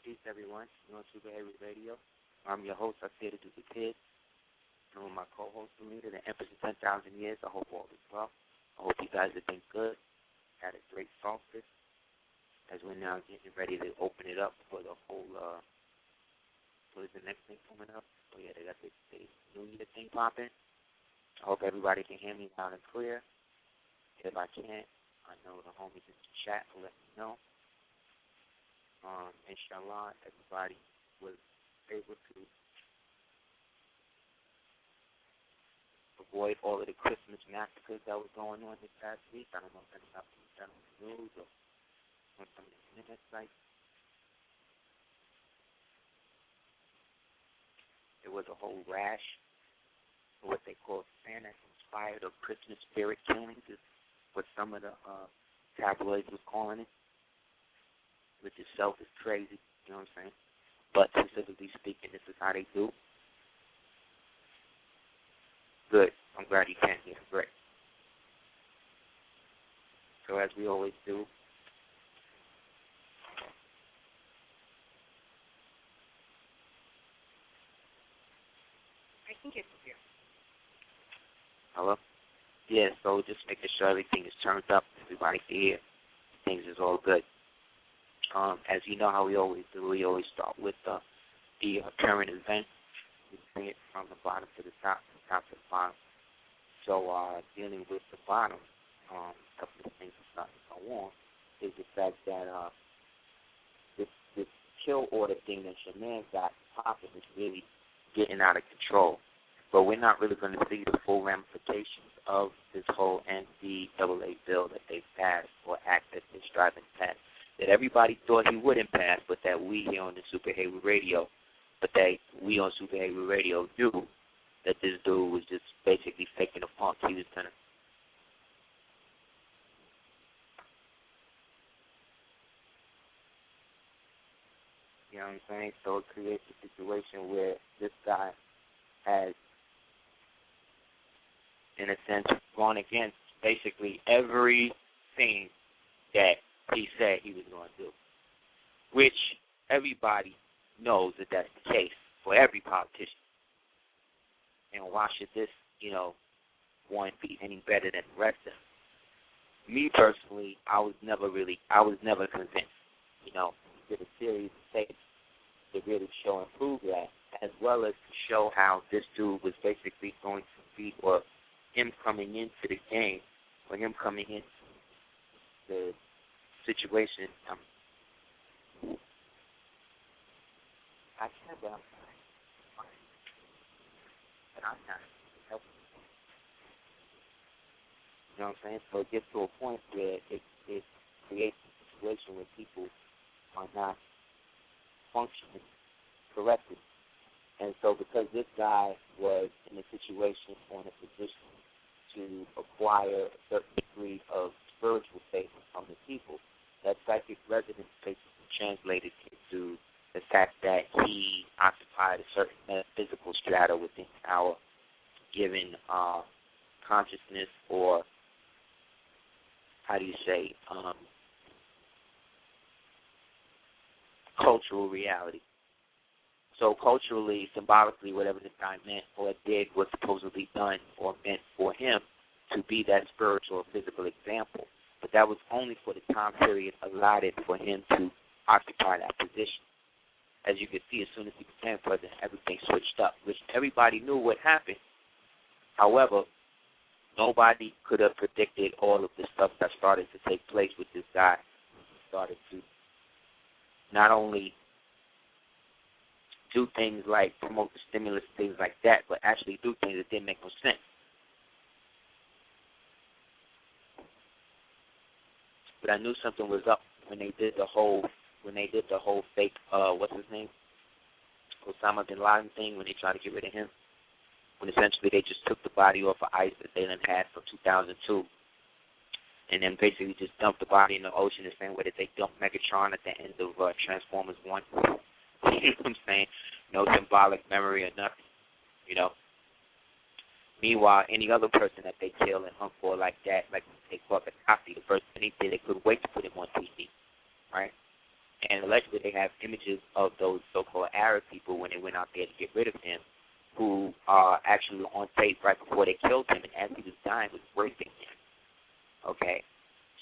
Peace, everyone. You're on Super Heru Radio. I'm your host, Aseer the Kid. I'm with my co-host, Melita, the Empress of 10,000 Years. I hope all is well. I hope you guys have been good. Had a great solstice. As we're now getting ready to open it up for the whole, what is the next thing coming up? Oh, yeah, they got the New Year thing popping. I hope everybody can hear me loud and clear. If I can't, I know the homies in the chat will let me know. Inshallah, everybody was able to avoid all of the Christmas massacres that was going on this past week. I don't know if anybody was done on the news or on some of the internet sites. There was a whole rash of what they call Santa-inspired or Christmas spirit killings is what some of the tabloids was calling it, which itself is crazy, you know what I'm saying? But specifically speaking, this is how they do. Good. I'm glad you can hear. Great. So as we always do, I think it's here. Hello? Yeah, so just making sure everything is turned up, everybody can hear. Things is all good. As you know how we always do, we always start with the current event. We bring it from the bottom to the top to the bottom. So dealing with the bottom, a couple of things that's starting to go on is the fact that this kill order thing that your man got popping is really getting out of control. But we're not really going to see the full ramifications of this whole NCAA bill that they passed or act that they're striving to pass. That everybody thought he wouldn't pass, but that we here on the Super Heru Radio, we on Super Heru Radio knew that this dude was just basically faking a funk. He was gonna you know what I'm saying? So it creates a situation where this guy has, in a sense, gone against basically everything that he said he was going to do, which everybody knows that that's the case for every politician. And why should this, one be any better than the rest of them? Me personally, I was never convinced. He did a series of tapes to really show and prove that, as well as to show how this dude was basically going to be, or him coming into the game, or him coming into the situation. I can't, but I'm sorry. But I'm not helping. You know what I'm saying? So it gets to a point where it creates a situation where people are not functioning correctly. And so because this guy was in a situation or in a position to acquire a certain degree of spiritual faith from the people, that psychic resonance basically translated into the fact that he occupied a certain metaphysical strata within our given consciousness, or cultural reality. So culturally, symbolically, whatever this guy meant or did was supposedly done or meant for him to be that spiritual or physical example. But that was only for the time period allotted for him to occupy that position. As you can see, as soon as he became president, everything switched up, which everybody knew would happen. However, nobody could have predicted all of the stuff that started to take place with this guy. He started to not only do things like promote the stimulus, things like that, but actually do things that didn't make no sense. But I knew something was up when they did the whole fake what's his name? Osama bin Laden thing, when they tried to get rid of him. When essentially they just took the body off of ice that they done had from 2002, and then basically just dumped the body in the ocean the same way that they dumped Megatron at the end of Transformers 1. You know what I'm saying? No symbolic memory or nothing, Meanwhile, any other person that they kill and hung for like that, like they caught Gaddafi, the first thing they did, they couldn't wait to put him on TV, right? And allegedly they have images of those so-called Arab people when they went out there to get rid of him, who are actually on tape right before they killed him, and as he was dying was raping him. Okay?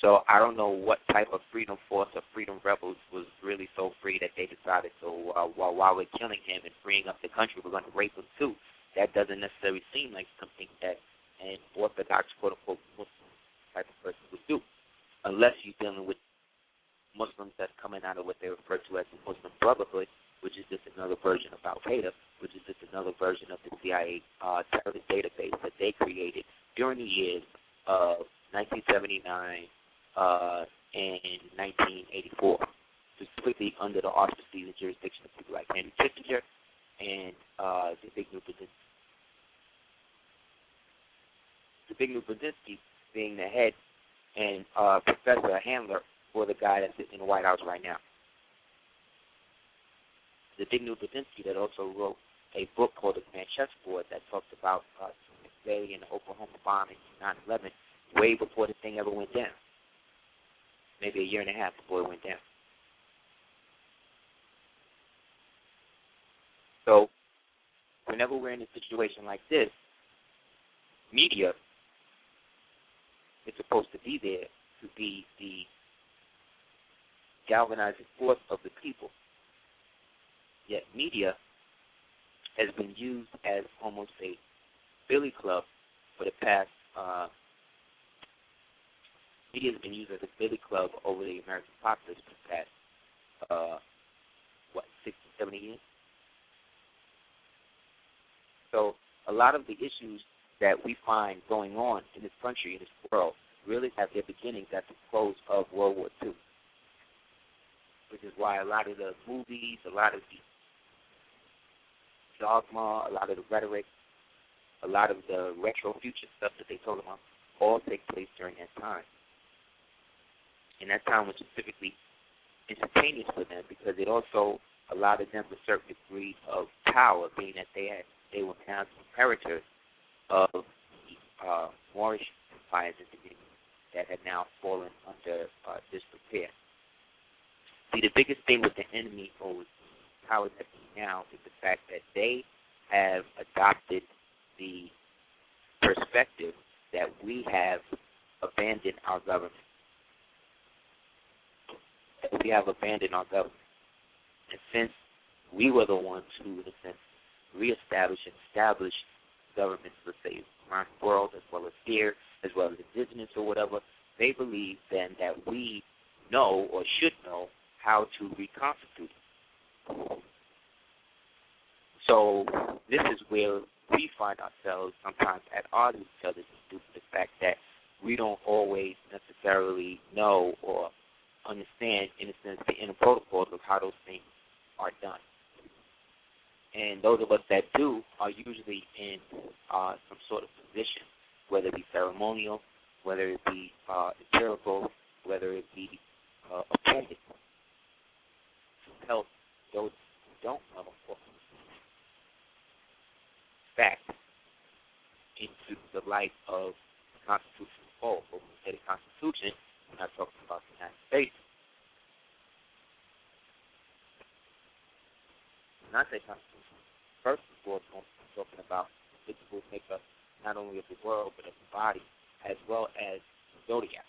So I don't know what type of freedom force or freedom rebels was really so free that they decided to, while we're killing him and freeing up the country, we're going to rape him too. That doesn't necessarily seem like something that an Orthodox, quote-unquote, Muslim type of person would do, unless you're dealing with Muslims that's coming out of what they refer to as the Muslim Brotherhood, which is just another version of Al-Qaeda, which is just another version of the CIA terrorist database that they created during the years of 1979 and 1984, specifically under the auspices and jurisdiction of people like Henry Kissinger and the Big New Brzezinski. The Big New Brzezinski being the head and professor handler for the guy that's in the White House right now. The Big New Brzezinski that also wrote a book called The Grand Chessboard that talks about Bay and the Oklahoma bombing, 9/11, way before the thing ever went down. Maybe a year and a half before it went down. So, whenever we're in a situation like this, media is supposed to be there to be the galvanizing force of the people. Yet media has been used as almost a billy club for the past, media has been used as a billy club over the American populace for the past, 60, 70 years? So a lot of the issues that we find going on in this country, in this world, really have their beginnings at the close of World War II. Which is why a lot of the movies, a lot of the dogma, a lot of the rhetoric, a lot of the retro future stuff that they told about all take place during that time. And that time was specifically instantaneous for them because it also allowed them a certain degree of power, being that they were now the inheritors of the Moorish empires that had now fallen under disrepair. See, the biggest thing with the enemy or with powers that be now is the fact that they have adopted the perspective that we have abandoned our government. We have abandoned our government. And since we were the ones who, in a sense, reestablished and established governments, let's say, around the world, as well as here, as well as indigenous or whatever, they believe then that we know or should know how to reconstitute. So this is where we find ourselves sometimes at odds with each other due to the fact that we don't always necessarily know or understand, in a sense, the inner protocols of how those things are done. And those of us that do are usually in some sort of position, whether it be ceremonial, whether it be empirical, whether it be appointed, to help those who don't know or fact into the light of the Constitution of all. But when we say the Constitution, we're not talking about the United States. When I say Constitution, first of all, I'm talking about the physical makeup not only of the world but of the body, as well as the zodiac,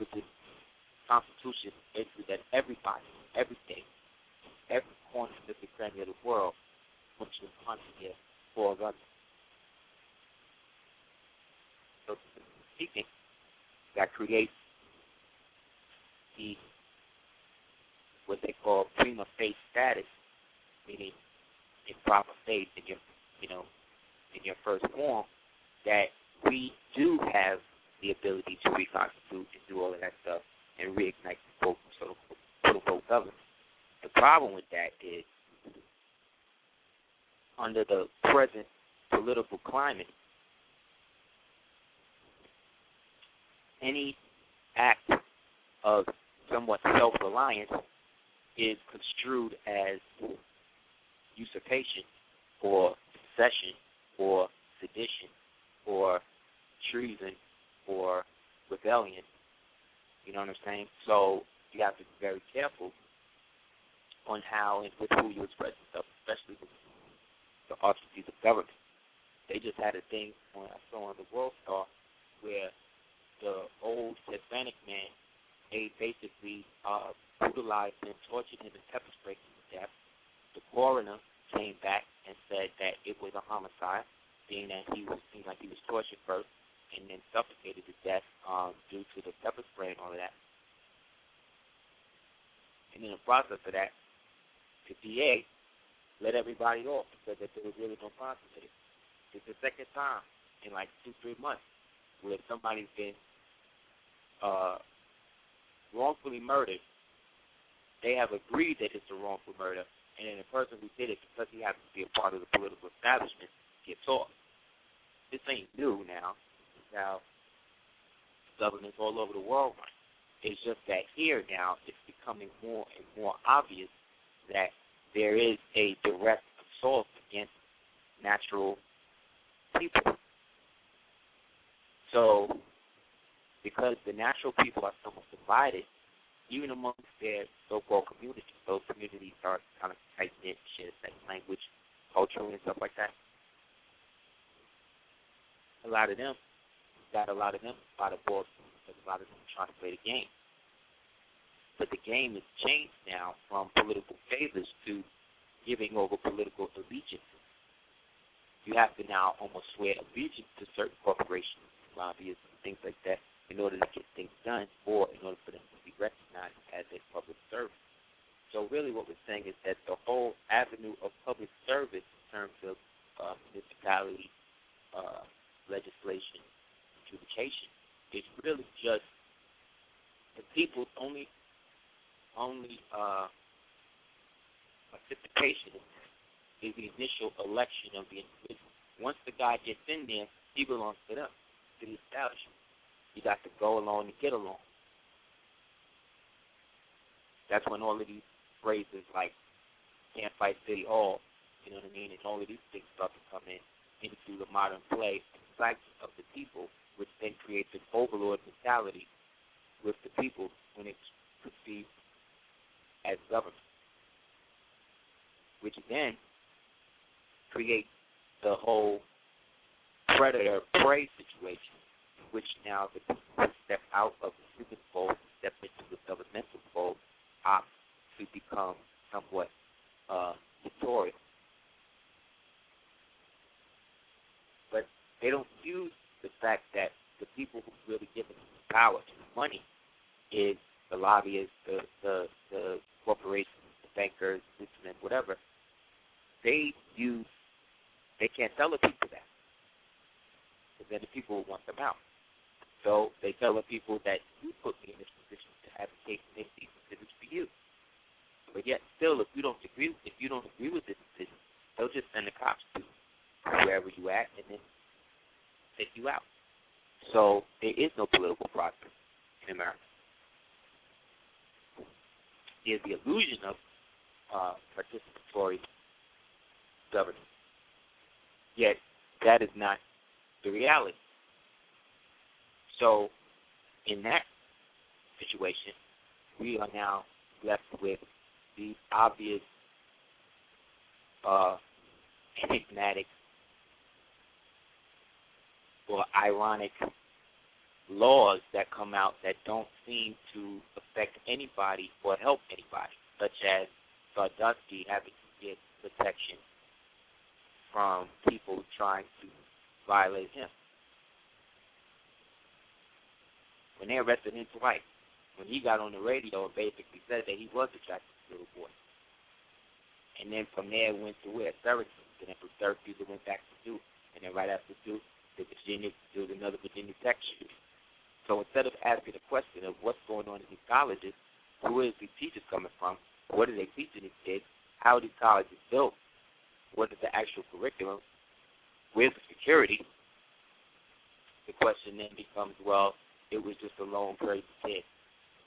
which is Constitution basically that everybody, everything, every corner of the cranny of the world functions under here for us. So speaking, that creates the what they call prima facie status, meaning in proper faith in your in your first form, that we do have the ability to reconstitute and do all of that stuff and reignite the quote-unquote government. The problem with that is, under the present political climate, any act of somewhat self-reliance is construed as usurpation or secession or sedition or treason or rebellion. You know what I'm saying? So you have to be very careful on how and with who you express yourself, especially with the authorities of government. They just had a thing on I saw on the World Star where the old Hispanic man, they basically brutalized him, tortured him, and pepper sprayed him to death. The coroner came back and said that it was a homicide, being that seemed like he was tortured first and then suffocated to death due to the pepper spray and all of that. And in the process of that, the DA let everybody off because there was really no process to it. It's the second time in like 2-3 months where somebody's been wrongfully murdered. They have agreed that it's a wrongful murder, and then the person who did it, because he happens to be a part of the political establishment, gets off. This ain't new now. It's how governments all over the world run. It's just that here now it's becoming more and more obvious that there is a direct assault against natural people. So, because the natural people are so much divided, even amongst their so-called communities, those communities are kind of tight-knit, share the same language, culture, and stuff like that. A lot of them by the board, because a lot of them trying to play the game. But the game has changed now from political favors to giving over political allegiances. You have to now almost swear allegiance to certain corporations, lobbyists, and things like that in order to get things done or in order for them to be recognized as a public service. So really what we're saying is that the whole avenue of public service in terms of municipality, legislation, adjudication is really just the people's only participation is the initial election of the individual. Once the guy gets in there, he belongs to them, to the establishment. You got to go along and get along. That's when all of these phrases like can't fight City Hall, you know what I mean, and all of these things start to come into the modern play and psyche of the people, which then creates an overlord mentality with the people when it's perceived as government, which then creates the whole predator-prey situation, which now the people step out of the human fold and step into the governmental fold, opt to become somewhat dictatorial. But they don't use the fact that the people who really give them power to the money is the lobbyists, the corporations, the bankers, businessmen, whatever. They can't tell the people that, because then the people will want them out. So they tell the people that you put me in this position to advocate and make these decisions for you. But yet, still, if you don't agree with this decision, they'll just send the cops to wherever you at and then take you out. So there is no political process in America. There's the illusion of participatory governance. Yet that is not the reality. So in that situation, we are now left with the obvious enigmatic or ironic laws that come out that don't seem to affect anybody or help anybody, such as Sardusky having to get protection from people trying to violate him. When they arrested his wife, when he got on the radio and basically said that he was attracted to the little boy. And then from there went to where? Syracuse. And then from Syracuse it went back to Duke. And then right after Duke, there was another Virginia Tech shooting. So instead of asking the question of what's going on in these colleges, who is these teachers coming from, what are they teaching these kids, how are these colleges built, what is the actual curriculum, where's the security, the question then becomes, well, it was just a lone crazy kid.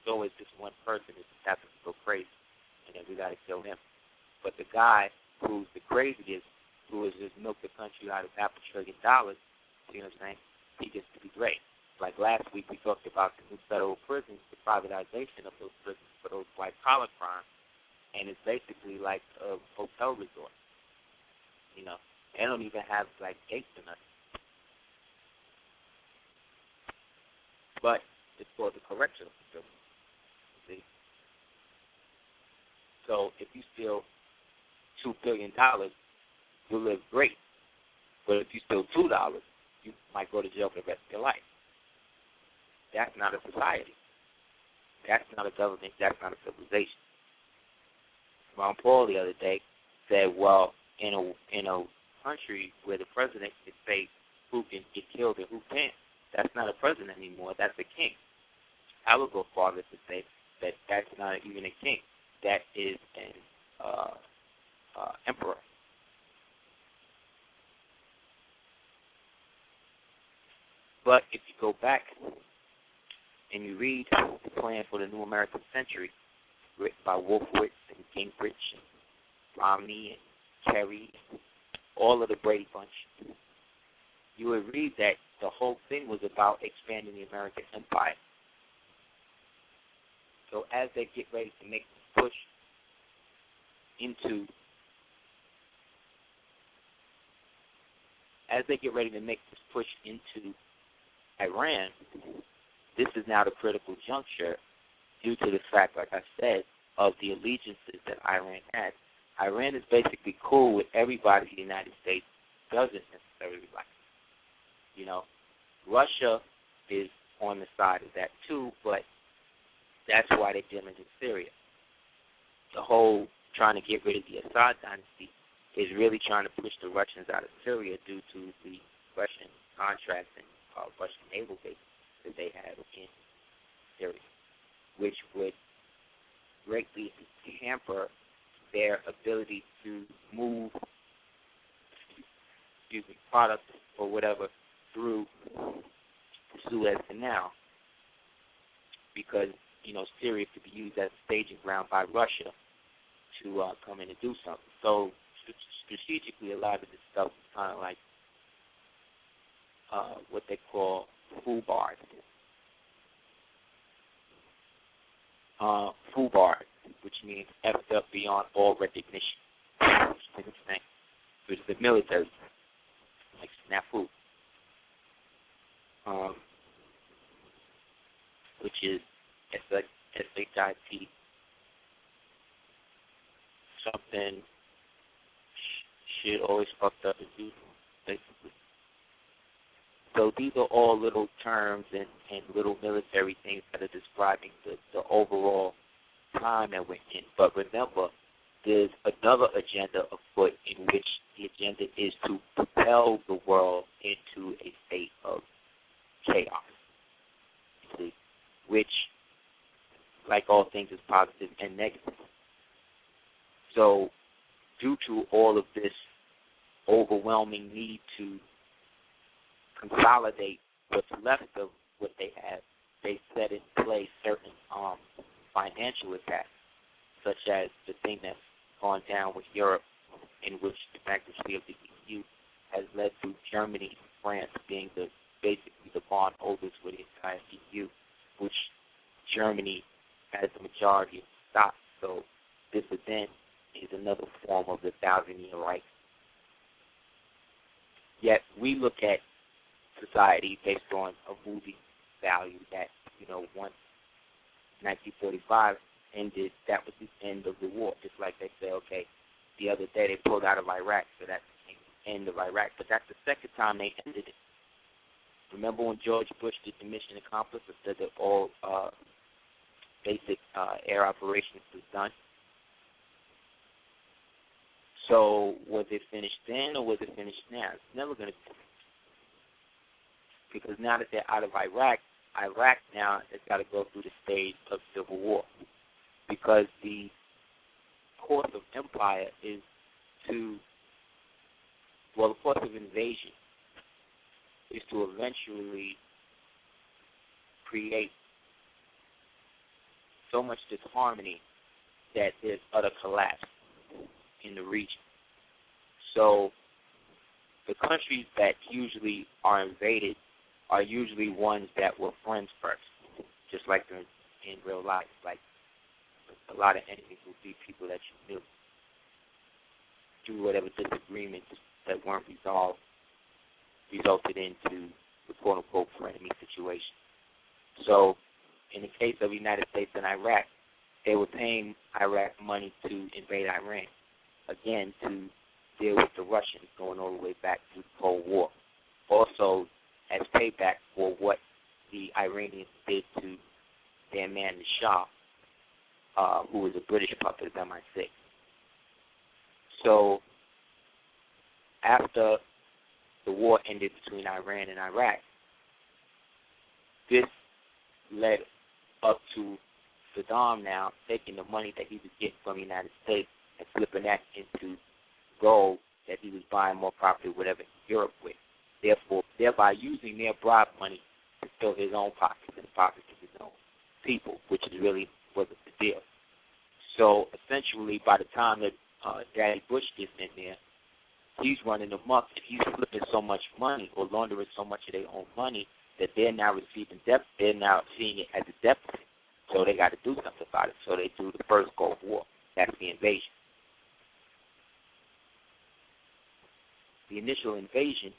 So it's just one person that just happens to go crazy, and then we got to kill him. But the guy who's the craziest, who has just milked the country out of $500 billion, you know what I'm saying, he gets to be great. Like last week we talked about the new federal prisons, the privatization of those prisons. for those white-collar crimes, and it's basically like a hotel resort. You know, they don't even have, like, gates or nothing. But it's called the correctional facility. See? So if you steal $2 billion, you'll live great. But if you steal $2, you might go to jail for the rest of your life. That's not a society. That's not a government. That's not a civilization. Ron Paul the other day said, well, in a country where the president can say who can get killed and who can't, that's not a president anymore. That's a king. I would go farther to say that that's not even a king. That is an emperor. But if you go back and you read the plan for the New American Century, written by Wolfowitz and Gingrich and Romney and Kerry, all of the Brady Bunch, you would read that the whole thing was about expanding the American empire. So as they get ready to make this push into, Iran, this is now the critical juncture due to the fact, like I said, of the allegiances that Iran has. Iran is basically cool with everybody the United States doesn't necessarily like. You know, Russia is on the side of that too, but that's why they're dealing in Syria. The whole trying to get rid of the Assad dynasty is really trying to push the Russians out of Syria due to the Russian contracts and Russian naval bases that they have in Syria, which would greatly hamper their ability to move products or whatever through the Suez Canal, because, you know, Syria could be used as a staging ground by Russia to come in and do something. So strategically, a lot of this stuff is kind of like what they call FUBAR. FUBAR, which means effed up beyond all recognition. Which is the military, like snafu. Which is SHIT. Something shit always fucked up as usual, basically. So these are all little terms and little military things that are describing the overall time that we're in. But remember, there's another agenda afoot in which the agenda is to propel the world into a state of chaos. See? Which, like all things, is positive and negative. So, due to all of this overwhelming need to consolidate what's left of what they have, they set in place certain financial attacks, such as the thing that's gone down with Europe, in which the bankruptcy of the EU has led to Germany and France being basically the bondholders for the entire EU, which Germany has the majority of stock. So this event is another form of the 1,000-year right. Yet we look at society based on a movie value that, you know, once 1945 ended, that was the end of the war. Just like they say, okay, the other day they pulled out of Iraq, so that's the end of Iraq. But that's the second time they ended it. Remember when George Bush did the mission accomplished and said that all basic air operations was done? So was it finished then or was it finished now? It's never going to be finished. Because now that they're out of Iraq now has got to go through the stage of civil war. Because the course of empire is the course of invasion is to eventually create so much disharmony that there's utter collapse in the region. So the countries that usually are invaded are usually ones that were friends first, just like in real life. Like a lot of enemies will be people that you knew through whatever disagreements that weren't resolved resulted into the quote-unquote frenemy situation. So in the case of the United States and Iraq, they were paying Iraq money to invade Iran, again, to deal with the Russians going all the way back to the Cold War. Also, as payback for what the Iranians did to their man, the Shah, who was a British puppet of MI6. So after the war ended between Iran and Iraq, this led up to Saddam now taking the money that he was getting from the United States and flipping that into gold that he was buying more property, whatever, in Europe with. Therefore, thereby using their bribe money to fill his own pockets and the pockets of his own people, which is really wasn't the deal. So essentially, by the time that Daddy Bush gets in there, he's running amok, and he's flipping so much money or laundering so much of their own money that they're now receiving debt. They're now seeing it as a deficit. So they got to do something about it. So they do the first Gulf War. That's the invasion. The initial invasion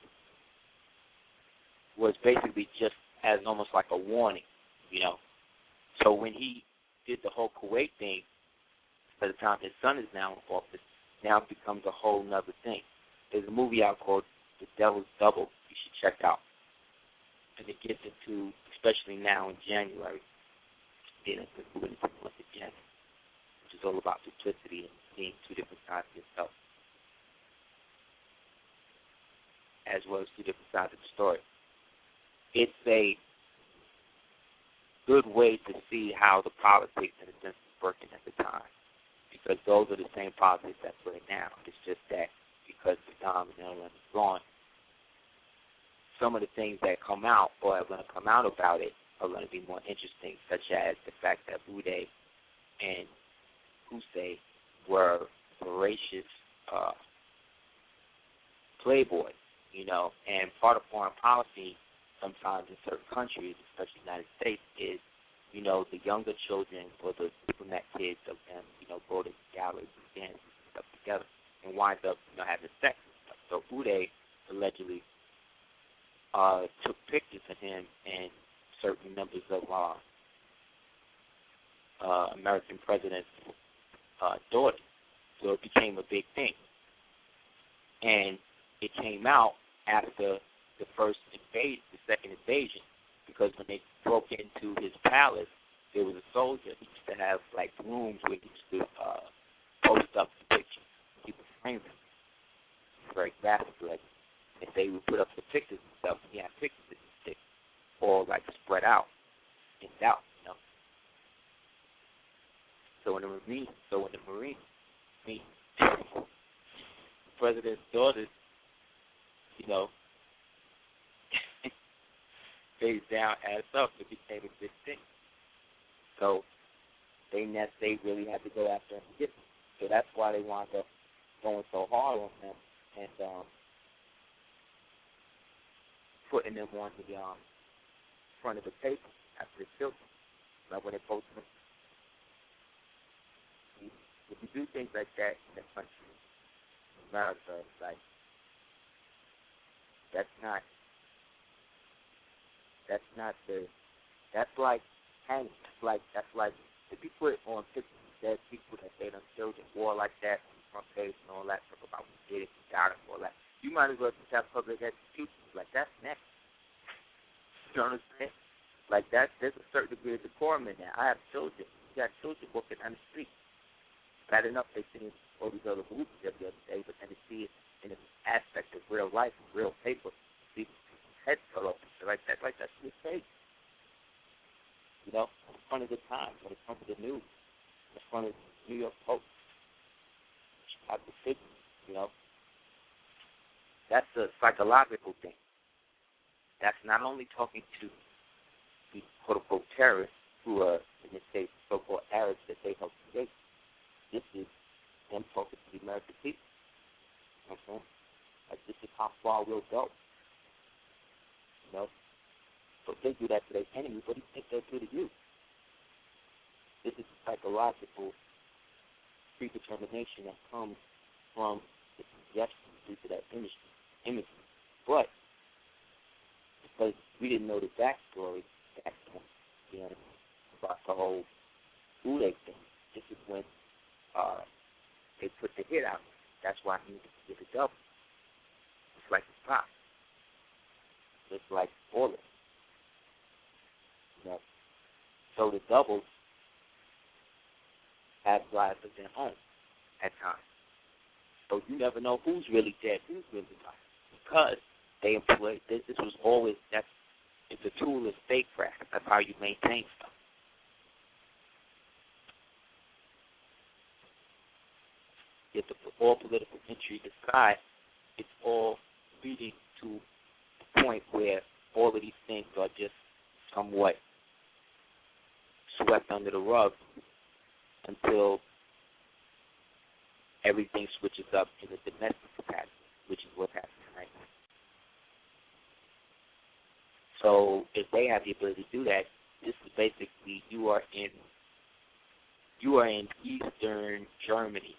was basically just as almost like a warning, you know. So when he did the whole Kuwait thing, by the time his son is now in office, now it becomes a whole nother thing. There's a movie out called The Devil's Double you should check out. And it gets into, especially now in January, being into the month of January, which is all about duplicity and seeing two different sides of yourself, as well as two different sides of the story. It's a good way to see how the politics, in a sense, is working at the time, because those are the same politics that's right now. It's just that because Saddam and everyone is gone, some of the things that come out or are going to come out about it are going to be more interesting, such as the fact that Uday and Hussein were voracious playboys, you know, and part of foreign policy sometimes in certain countries, especially the United States, is, you know, the younger children or the diplomat kids of them, you know, go to galleries and dance and stuff together and wind up, you know, having sex and stuff. So Uday allegedly took pictures of him and certain members of American president's daughters. So it became a big thing. And it came out after the second invasion, because when they broke into his palace, there was a soldier. He used to have, like, rooms where he used to post up the pictures. People frame them. Very graphic, like. And they would put up the pictures and stuff, and he had pictures that would stick, all like spread out, in doubt, you know. So in the Marines, the president's daughters, you know, face down, ass up, it became a big thing. So they really had to go after him and get them. So that's why they wound up going so hard on them and putting them on the front of the paper after they killed them. Like when they posted them. If you do things like that in the country, America, like, that's like hanging. That's like if you put on pictures of dead people that they done killed in war like that on the front page and all that stuff about what they did, who died and all that, you might as well just have public executions. Like, that's next. You know what I'm saying? Like, there's a certain degree of decorum in there. I have children. You got children walking down the street. Bad enough they seen all these other movies every other day, but then to see it in an aspect of real life, real paper, see people's heads fell off and shit like that. Like, that's your face. You know, in front of the Times, when it comes to the news, in front of the New York Post, Chicago City, you know. That's a psychological thing. That's not only talking to the quote-unquote terrorists who are, in this case, so-called Arabs that they helped create. This is them talking to the American people. You know what I'm saying? Like, this is how far we'll go. You know? So if they do that to their enemy, what do you think they'll do to you? This is psychological predetermination that comes from the suggestion due to that imagery. But because we didn't know the backstory back then, about the whole Uday thing, this is when they put the hit out. That's why he needed to get a double. It's like his pop. It's like all of it. So the doubles have lives of their own at times. So you never know who's really dead, who's really alive. Because they employ this was always it's a tool of statecraft. That's how you maintain stuff. Yet all political intrigue aside, it's all leading to the point where all of these things are just somewhat swept under the rug until everything switches up in the domestic capacity, which is what's happening right now. So if they have the ability to do that, this is basically you are in Eastern Germany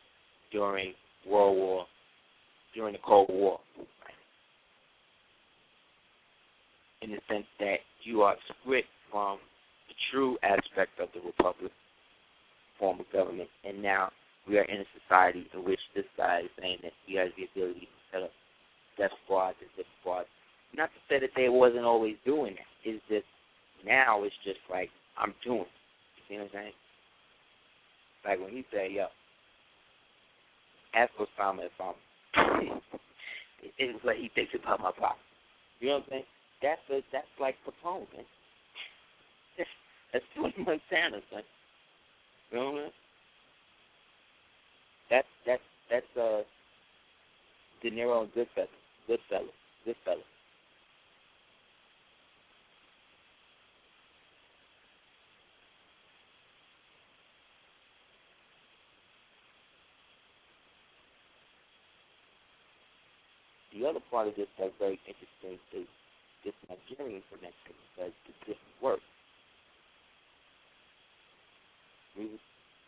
during the Cold War, right? In the sense that you are split from the true aspect of the Republic form of government, and now we are in a society in which this guy is saying that he has the ability to set up death squads and death squads. Not to say that they wasn't always doing that. It's just now it's just like I'm doing it. You see what I'm saying? Like when he said, "Yo, ask Osama if I'm," it's like he thinks about my pop. You know what I'm saying? That's like Capone, man. That's Tony Montana, son. You know what I mean? That's De Niro and Goodfellas. The other part of this that's very interesting is this Nigerian connection, because it's different work. We were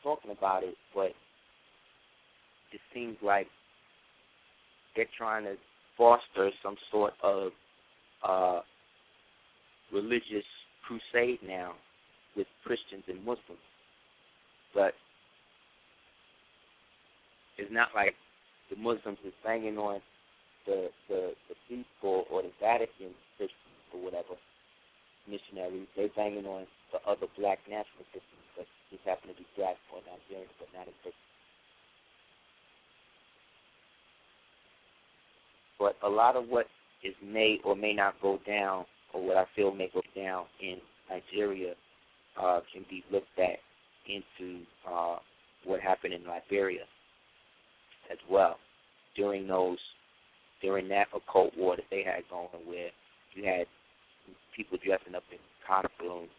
talking about it, but it seems like they're trying to foster some sort of religious crusade now with Christians and Muslims. But it's not like the Muslims is banging on the people or the Vatican Christians or whatever missionaries. They're banging on the other black national Christians that just happen to be black or Nigerian but not a Christian. But a lot of what is may or may not go down, or what I feel may go down in Nigeria, can be looked at into what happened in Liberia as well during that occult war that they had going, where you had people dressing up in costumes,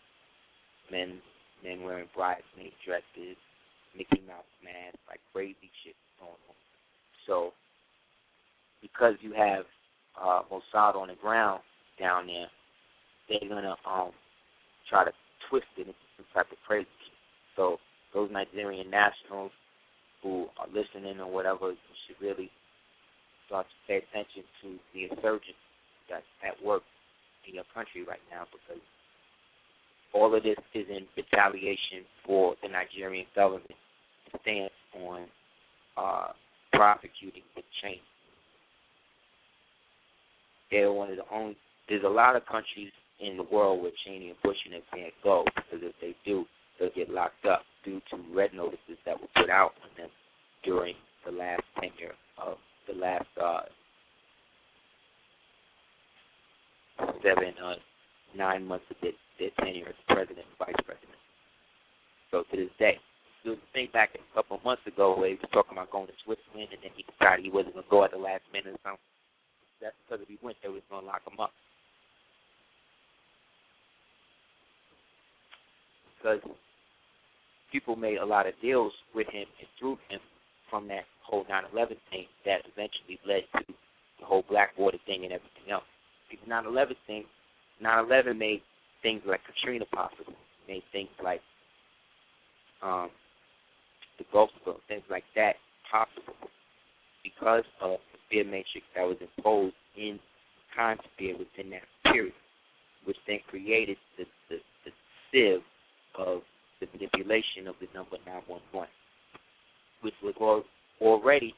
men wearing bridesmaid dresses, Mickey Mouse masks, like crazy shit going on. So because you have Mossad on the ground down there, they're gonna try to twist it into some type of crazy shit. So those Nigerian nationals who are listening or whatever, you should really start to pay attention to the insurgents that's at work in your country right now, because all of this is in retaliation for the Nigerian government stance on prosecuting the change. They're one of the only. There's a lot of countries in the world where Cheney and Bush and them can't go, because if they do, they'll get locked up due to red notices that were put out on them during the last tenure of the last 9 months of their tenure as president and vice president. So to this day, there was a thing back a couple of months ago where he was talking about going to Switzerland, and then he decided he wasn't going to go at the last minute or something. That's because if he went there, we was going to lock him up. Because people made a lot of deals with him and through him from that whole 9/11 thing that eventually led to the whole Black Water thing and everything else. The 9/11 thing, 9/11 made things like Katrina possible, made things like the Gulf War, things like that possible because of the fear matrix that was imposed in time sphere within that period, which then created the sieve of the manipulation of the number 911, which was already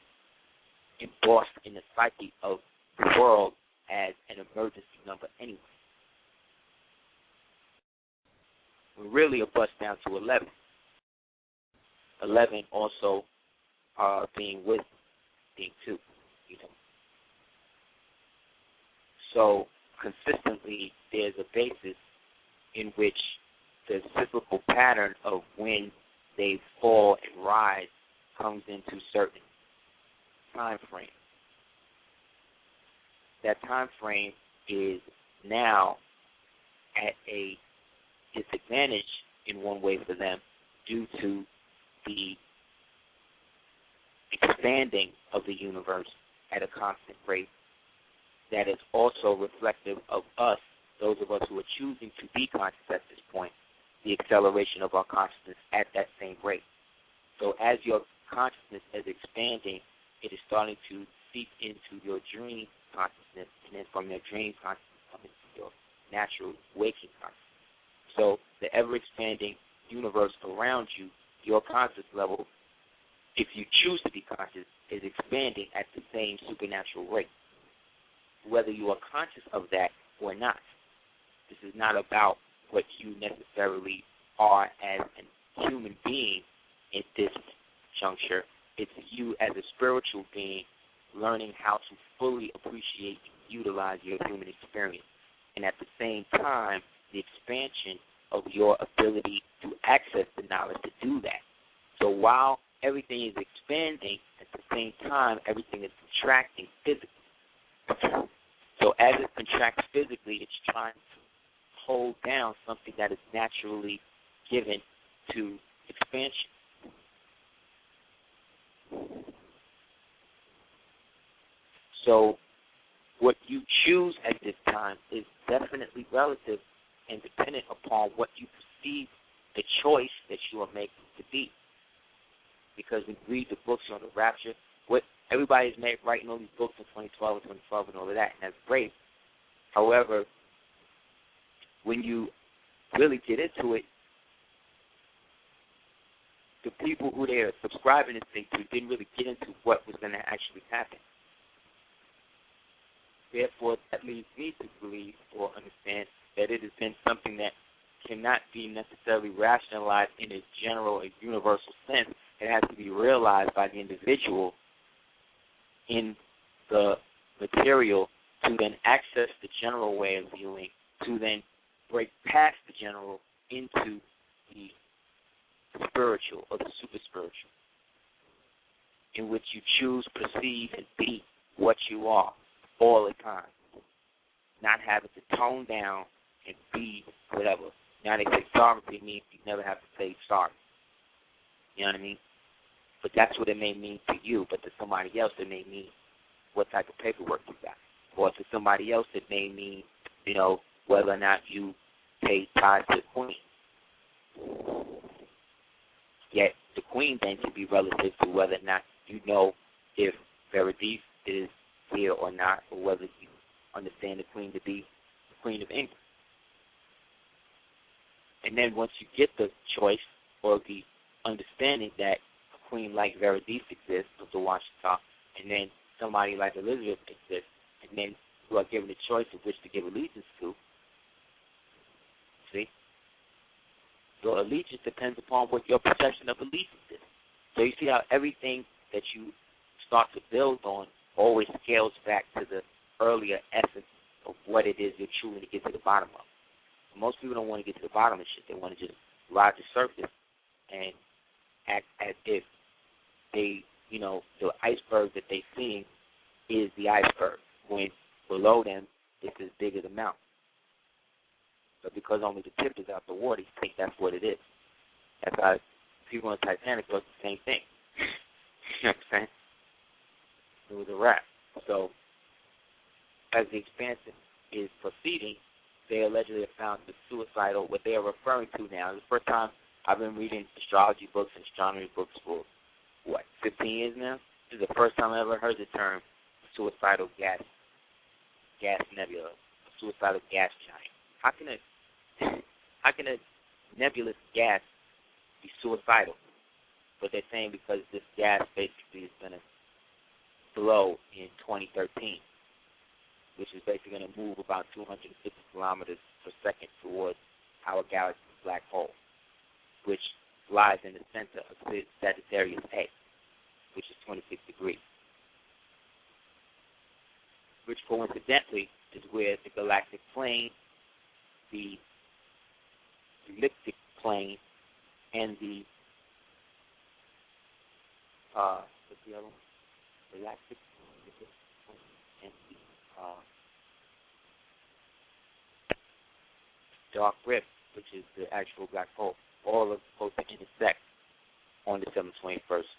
embossed in the psyche of the world as an emergency number anyway. We really are bust down to 11. 11 also being wisdom, being 2, So consistently, there's a basis in which the cyclical pattern of when they fall and rise comes into certain time frame. That time frame is now at a disadvantage in one way for them due to the expanding of the universe at a constant rate that is also reflective of us, those of us who are choosing to be conscious at this point, the acceleration of our consciousness at that same rate. So as your consciousness is expanding, it is starting to seep into your dream consciousness, and then from your dream consciousness coming to your natural waking consciousness. So the ever-expanding universe around you, your conscious level, if you choose to be conscious, is expanding at the same supernatural rate, whether you are conscious of that or not. This is not about what you necessarily are as a human being at this juncture. It's you as a spiritual being learning how to fully appreciate and utilize your human experience. And at the same time, the expansion of your ability to access the knowledge to do that. So while everything is expanding, at the same time, everything is contracting physically. So as it contracts physically, it's trying to hold down something that is naturally given to expansion. So what you choose at this time is definitely relative and dependent upon what you perceive the choice that you are making to be. Because we read the books on the rapture, what everybody's writing all these books in 2012 and all of that, and that's great. However, when you really get into it, the people who they are subscribing to things to didn't really get into what was going to actually happen. Therefore, that leads me to believe or understand that it has been something that cannot be necessarily rationalized in a general or universal sense. It has to be realized by the individual in the material to then access the general way of viewing, to then break past the general into the spiritual or the super spiritual, in which you choose, perceive, and be what you are all the time, not having to tone down and be whatever. Now they say sovereignty means you never have to say sorry. You know what I mean? But that's what it may mean to you, but to somebody else it may mean what type of paperwork you got. Or to somebody else it may mean, whether or not you pay tithes to the queen. Yet the queen then can be relative to whether or not you know if Verdief is here or not, or whether you understand the queen to be the Queen of England. And then once you get the choice or the understanding that a queen like Verdief exists, of the Washington, and then somebody like Elizabeth exists, and then you are given the choice of which to give allegiance to, see? Your allegiance depends upon what your perception of allegiance is. So you see how everything that you start to build on always scales back to the earlier essence of what it is you're truly to get to the bottom of. Most people don't want to get to the bottom of shit. They want to just ride the surface and act as if they, the iceberg that they see is the iceberg, when below them it's as big as a mountain. But because only the tip is out the water, you think that's what it is. That's how people on Titanic thought the same thing. You know what I'm saying? It was a wrap. So, as the expansion is proceeding, they allegedly have found the suicidal, what they are referring to now. The first time I've been reading astrology books and astronomy books for, 15 years now? This is the first time I ever heard the term suicidal gas nebula, suicidal gas giant. How can a nebulous gas be suicidal? But they're saying because this gas basically is going to blow in 2013, which is basically going to move about 250 kilometers per second towards our galaxy's black hole, which lies in the center of Sagittarius A, which is 26 degrees, which coincidentally is where the galactic plane, the elliptic plane, and the what's the other one? Galactic and the dark rift, which is the actual black hole, all are supposed to intersect on December 21st,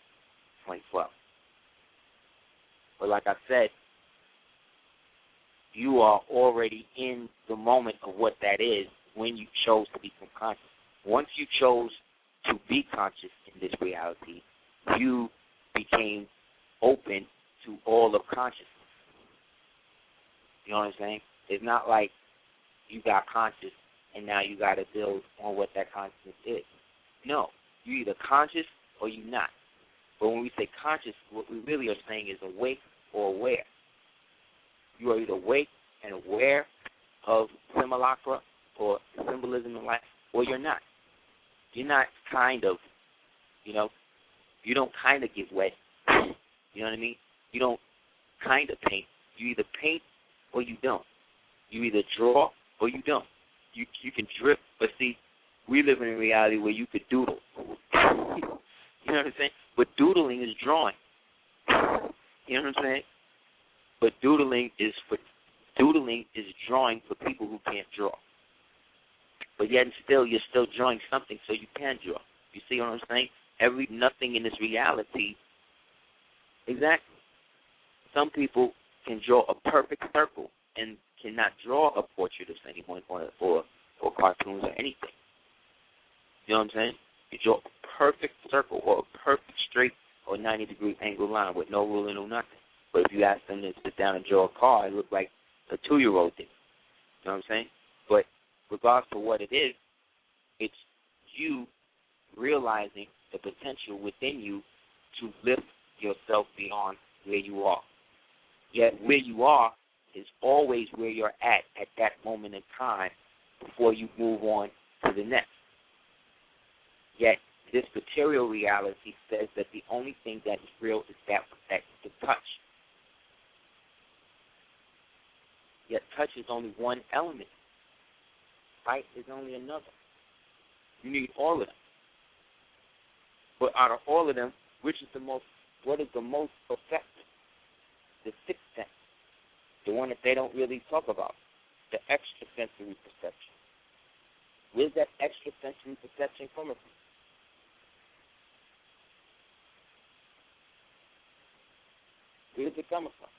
2012. But like I said, you are already in the moment of what that is when you chose to become conscious. Once you chose to be conscious in this reality, you became open to all of consciousness. You know what I'm saying? It's not like you got conscious and now you got to build on what that consciousness is. No, you're either conscious or you're not. But when we say conscious, what we really are saying is awake or aware. You are either awake and aware of simulacra or symbolism in life, or you're not. You're not kind of, you don't kind of get wet. You know what I mean? You don't kind of paint. You either paint or you don't. You either draw or you don't. You can drip, but see, we live in a reality where you could doodle. You know what I'm saying? But doodling is drawing. You know what I'm saying? But doodling is drawing for people who can't draw. But yet and still, you're still drawing something so you can draw. You see what I'm saying? Nothing in this reality. Exactly. Some people can draw a perfect circle and cannot draw a portrait of anyone or cartoons or anything. You know what I'm saying? You draw a perfect circle or a perfect straight or 90-degree angle line with no ruler, no nothing. But if you ask them to sit down and draw a car, it looks like a 2-year-old did. You know what I'm saying? But regardless of what it is, it's you realizing the potential within you to lift yourself beyond where you are. Yet where you are is always where you're at that moment in time before you move on to the next. Yet this material reality says that the only thing that is real is that the touch. Yet touch is only one element. Sight is only another. You need all of them. But out of all of them, what is the most effective? The sixth sense. The one that they don't really talk about. The extrasensory perception. Where's that extrasensory perception coming from? Where's it coming from?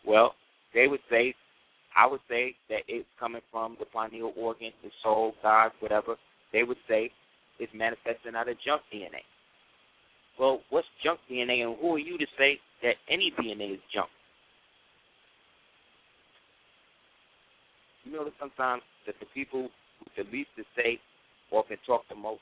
Well, I would say that it's coming from the pineal organ, the soul, God, whatever. They would say it's manifesting out of junk DNA. Well, what's junk DNA, and who are you to say that any DNA is junk? You know that sometimes that the people with the least to say or can talk the most,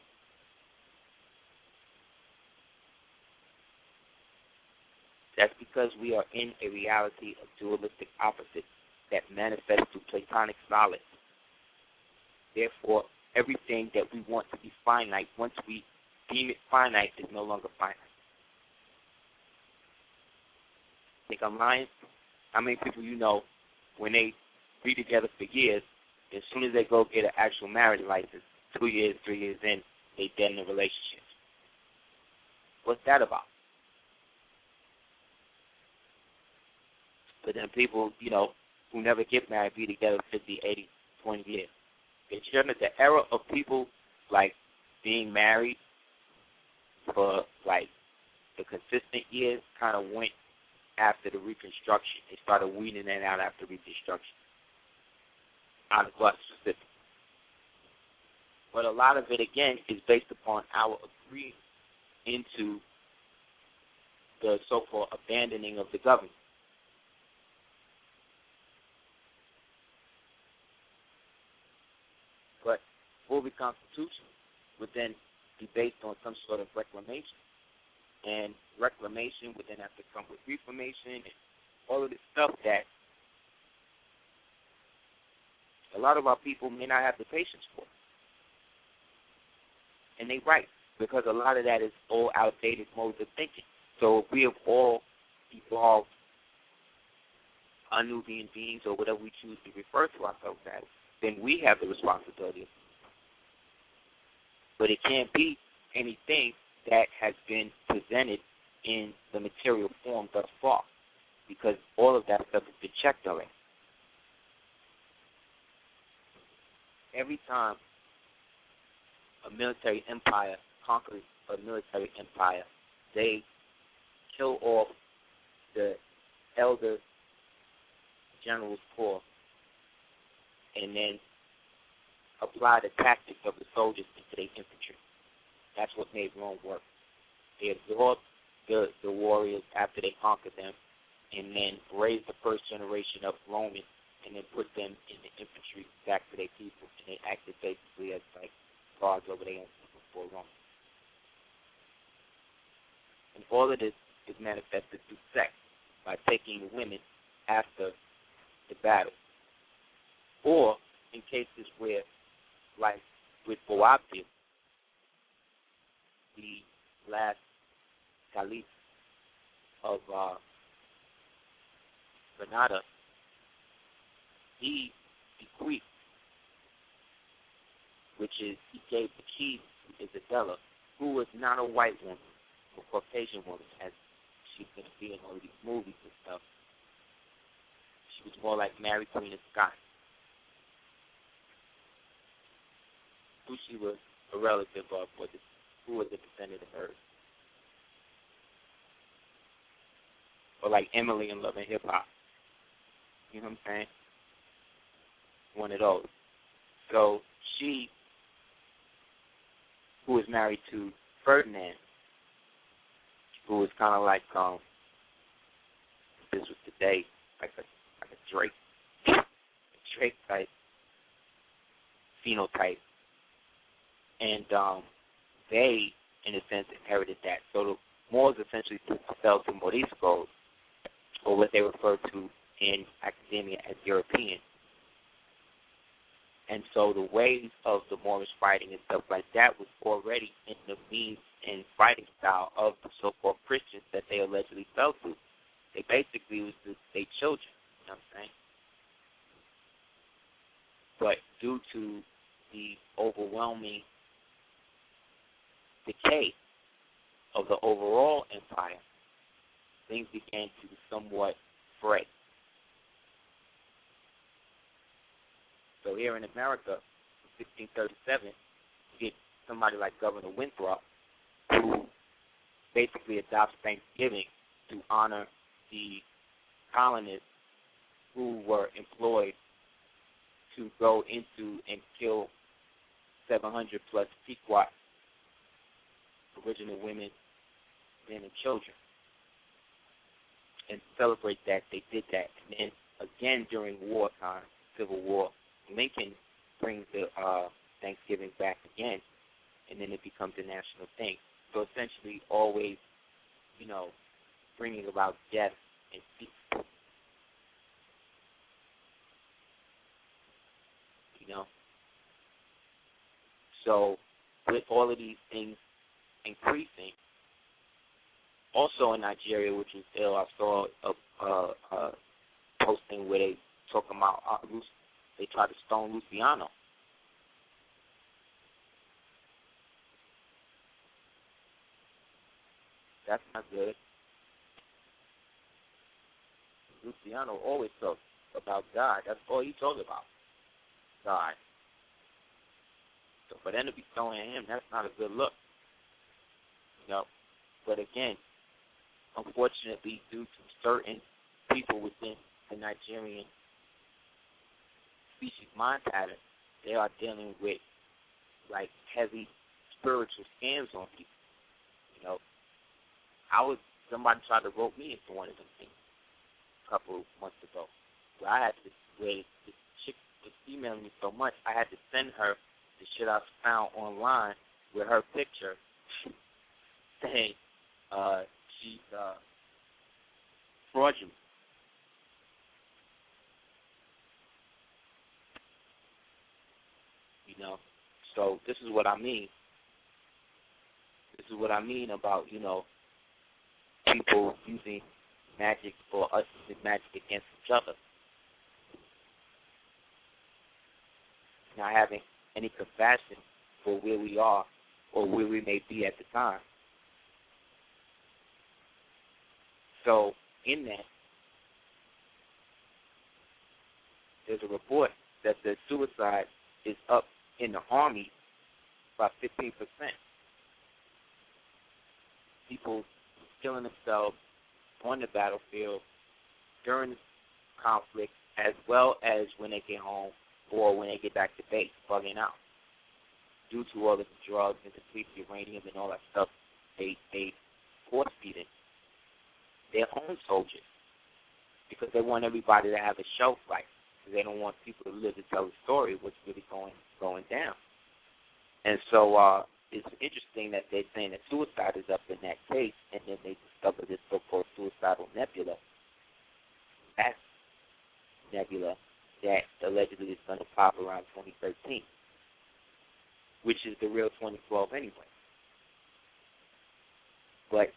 that's because we are in a reality of dualistic opposites that manifest through Platonic solids. Therefore, everything that we want to be finite, once we deem it finite, is no longer finite. Think I'm lying? How many people you know, when they be together for years, as soon as they go get an actual marriage license, 2 years, 3 years in, they dead in a relationship? What's that about? But then people, who never get married be together 50, 80, 20 years. It's just that the era of people, being married for, the consistent years kind of went after the Reconstruction. They started weeding that out after Reconstruction. Out of us specifically. But a lot of it, again, is based upon our agreeing into the so-called abandoning of the government. But full reconstitution would then be based on some sort of reclamation. And reclamation would then have to come with reformation and all of this stuff that a lot of our people may not have the patience for. And they right, because a lot of that is all outdated modes of thinking. So if we have all evolved Anubian beings or whatever we choose to refer to ourselves as, then we have the responsibility. But it can't be anything that has been presented in the material form thus far, because all of that stuff has been checked already. Every time a military empire conquers a military empire, they kill off the elder general's corps and then apply the tactics of the soldiers into their infantry. That's what made Rome work. They absorbed the warriors after they conquered them and then raised the first generation of Romans and then put them in the infantry back to their people, and they acted basically as like guards over their own people for Rome. And all of this is manifested through sex, by taking the women after the battle. Or in cases where, like with Boabdil, the last caliph of Granada, he bequeathed, which is he gave the keys to Isabella, who was not a white woman, a Caucasian woman, as she's going to be in all of these movies and stuff. She was more like Mary Queen of Scots, who she was a relative of, who was a descendant of hers. Or like Emily in Love and Hip Hop. You know what I'm saying? One of those. So she, who was married to Ferdinand, who was kind of like, this was today, like a Drake, Drake type phenotype, and they, in a sense, inherited that. So the Moors essentially fell to Moriscos, or what they refer to in academia as European. And so the ways of the Moorish fighting and stuff like that was already in the means and fighting style of the so-called Christians that they allegedly fell to. They basically was their children, you know what I'm saying? But due to the overwhelming decay of the overall empire, things began to somewhat fray. So here in America, in 1637, you get somebody like Governor Winthrop, who basically adopts Thanksgiving to honor the colonists who were employed to go into and kill 700 plus Pequot, original women, men, and children. And to celebrate that, they did that. And then again during wartime, Civil War, Lincoln brings the Thanksgiving back again, and then it becomes a national thing. So essentially always, bringing about death and peace. So with all of these things increasing, also in Nigeria, which was ill, I saw a posting where they talking about they tried to stone Luciano. That's not good. Luciano always talks about God. That's all he talks about. God. So for them to be stoning him, that's not a good look. But again, unfortunately, due to certain people within the Nigerian species mind pattern, they are dealing with like heavy spiritual scams on people. You know, somebody tried to rope me into one of them things a couple of months ago. Where I had to, where the chick was emailing me so much, I had to send her the shit I found online with her picture saying she's fraudulent. You know, so this is what I mean. This is what I mean about, you know, people using magic or us using magic against each other. Not having any compassion for where we are or where we may be at the time. So, in that, there's a report that the suicide is up in the Army by 15%. People killing themselves on the battlefield during conflict, as well as when they get home or when they get back to base, bugging out. Due to all of the drugs and the uranium and all that stuff, they force feeding their own soldiers because they want everybody to have a shelf life. They don't want people to live to tell the story of what's really going down. And so it's interesting that they're saying that suicide is up in that case, and then they discovered this so-called suicidal nebula. That nebula that allegedly is going to pop around 2013, which is the real 2012 anyway. But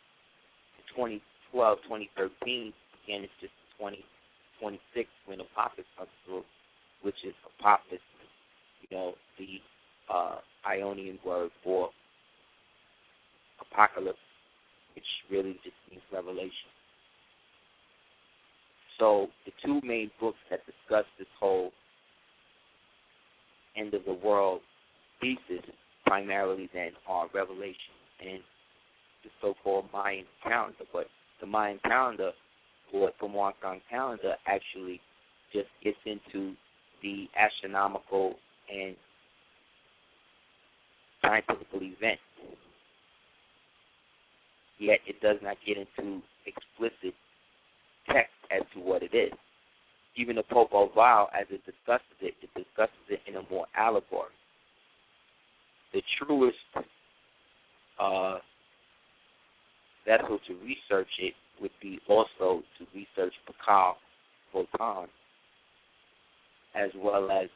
2012, 2013, again, it's just 2026 when Apophis comes through, which is Apophis, you know, the Ionian word for apocalypse, which really just means revelation. So the two main books that discuss this whole end of the world thesis primarily then are Revelation and the so-called Mayan calendar. But the Mayan calendar, or the Muacan calendar, actually just gets into the astronomical and scientific events. Yet it does not get into explicit text as to what it is. Even the Popol Vuh, as it discusses it in a more allegory. The truest vessel to research it would be also to research Pakal Votan, as well as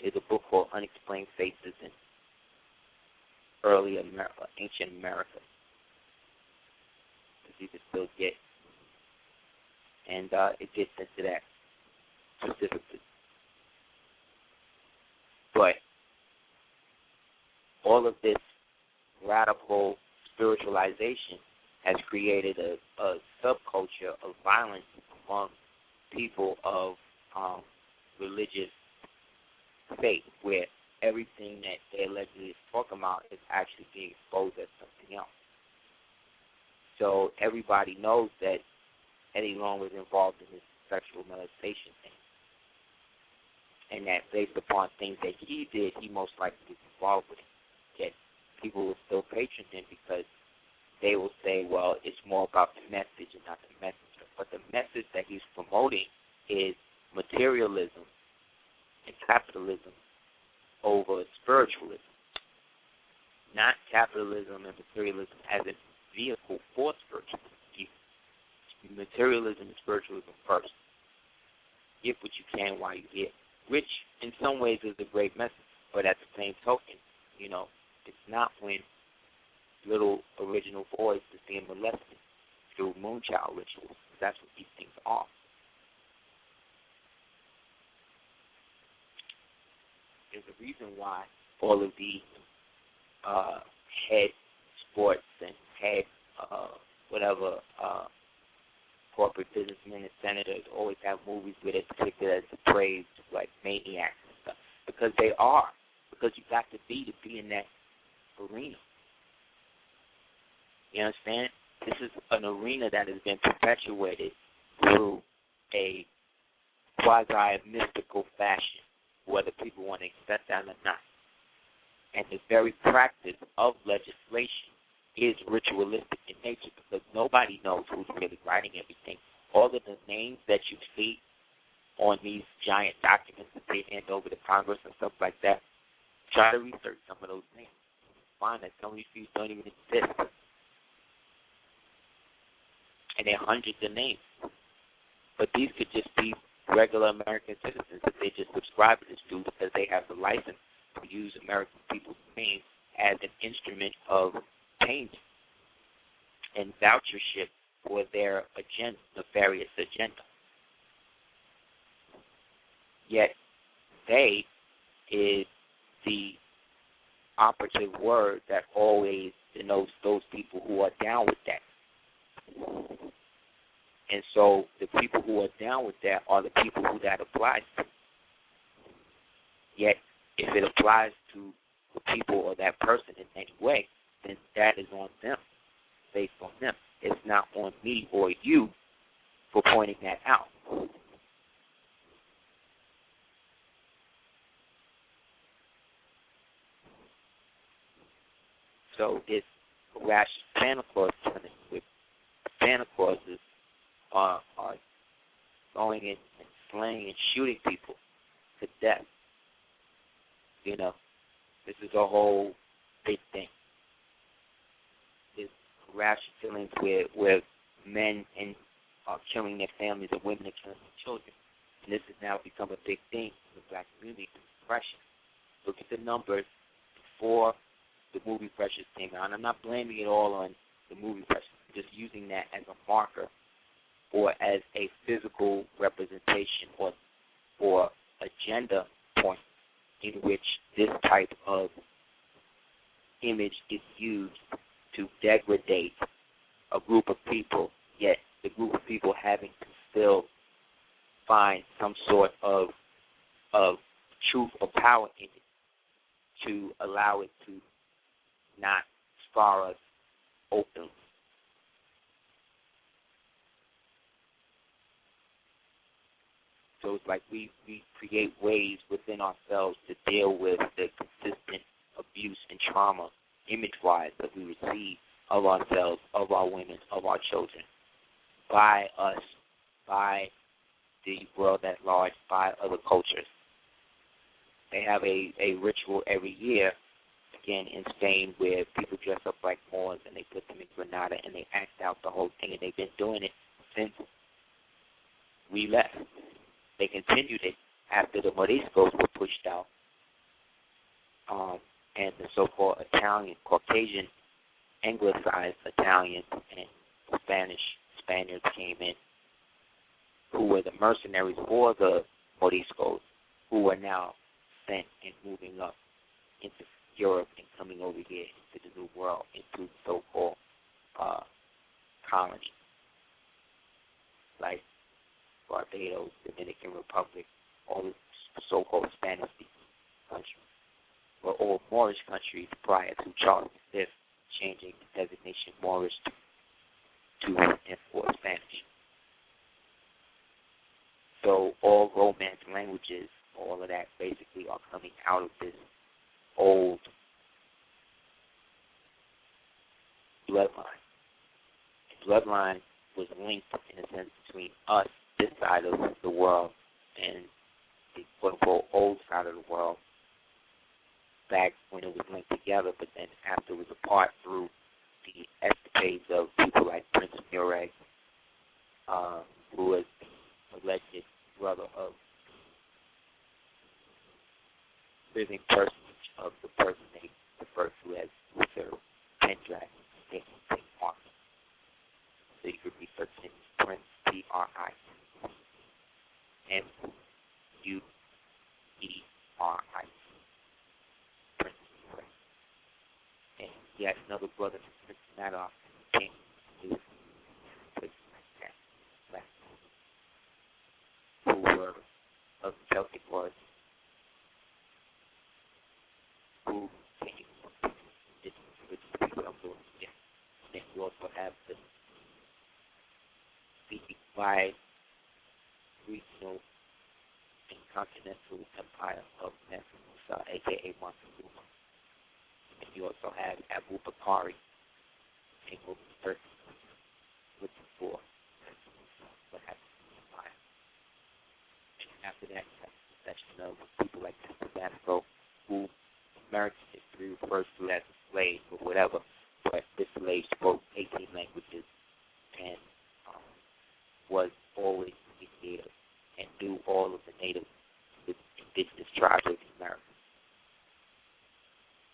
there's a book called Unexplained Faces in Early America, Ancient America, that you can still get. And it gets into that specifically. But all of this radical spiritualization has created a subculture of violence among people of religious faith, where everything that they allegedly talk about is actually being exposed as something else. So everybody knows that Eddie Long was involved in this sexual molestation thing, and that based upon things that he did, he most likely was involved with it. Yet people will still patron him because they will say, well, it's more about the message and not the messenger. But the message that he's promoting is materialism and capitalism over spiritualism, not capitalism and materialism as a vehicle for spiritualism. Materialism and spiritualism first. Get what you can while you get, which in some ways is a great message, but at the same token, you know, it's not when little original boys is being molested through moonchild rituals. That's what these things are. There's a reason why all of the head sports and head corporate businessmen and senators always have movies where they're depicted as depraved, like maniacs and stuff, because they are. Because you got to be in that arena. You understand? This is an arena that has been perpetuated through a quasi-mystical fashion, whether people want to accept that or not. And the very practice of legislation is ritualistic in nature because nobody knows who's really writing everything. All of the names that you see on these giant documents that they hand over to Congress and stuff like that, try to research some of those names. Find that some of these people don't even exist. And there are hundreds of names. But these could just be regular American citizens that they just subscribe to this to because they have the license to use American people's names as an instrument of payment and vouchership for their agenda, nefarious agenda. Yet they is the operative word that always denotes those people who are down with that. And so the people who are down with that are the people who that applies to. Yet if it applies to the people or that person in any way, then that is on them, based on them. It's not on me or you for pointing that out. So it's rash Santa Claus turning with Santa Clauses are going in and slaying and shooting people to death. You know, this is a whole big thing. This rash killings where men are killing their families and women are killing their children. And this has now become a big thing in the black community, depression. Look at the numbers before the movie Precious came out. And I'm not blaming it all on the movie Precious. I'm just using that as a marker or as a physical representation or agenda point in which this type of image is used to degrade a group of people, yet the group of people having to still find some sort of truth or power in it to allow it to not scar us openly. So it's like we create ways within ourselves to deal with the consistent abuse and trauma, image-wise, that we receive of ourselves, of our women, of our children, by us, by the world at large, by other cultures. They have a ritual every year, again, in Spain, where people dress up like Moors and they put them in Granada and they act out the whole thing, and they've been doing it since we left. They continued it after the Moriscos were pushed out, and the so-called Italian, Caucasian, anglicized Italians and Spaniards came in, who were the mercenaries for the Moriscos, who are now sent and moving up into Europe and coming over here into the New World, into so-called colonies, like Barbados, Dominican Republic, all the so-called Spanish-speaking countries, were all Moorish countries prior to Charles V changing the designation Moorish to enforce Spanish. So all Romance languages, all of that basically are coming out of this old bloodline. The bloodline was linked in a sense between us, this side of the world, and the quote-unquote old side of the world back when it was linked together, but then after it was apart through the escapades of people like Prince Murray, who was the alleged brother of living personage of the person they refer to as Luther Pendragon, St. Mark. So you could research him, Prince, P-R-I. M-U-E-R-I. Prince Murray. And he had another brother, Prince Madoff, King. He was places like that, who were of Celtic origin, who came from people of the Then you also have the wide regional and continental empire of Mesopotamia, a.k.a. Montezuma, You also had Abu Bakari, and what was the person looking for what happened in his life. And after that, you have a section of people like Tabasco, who American history refers to as a slave or whatever, but this slave spoke 18 languages and was always mediator and knew all of the native indigenous tribes of the Americas.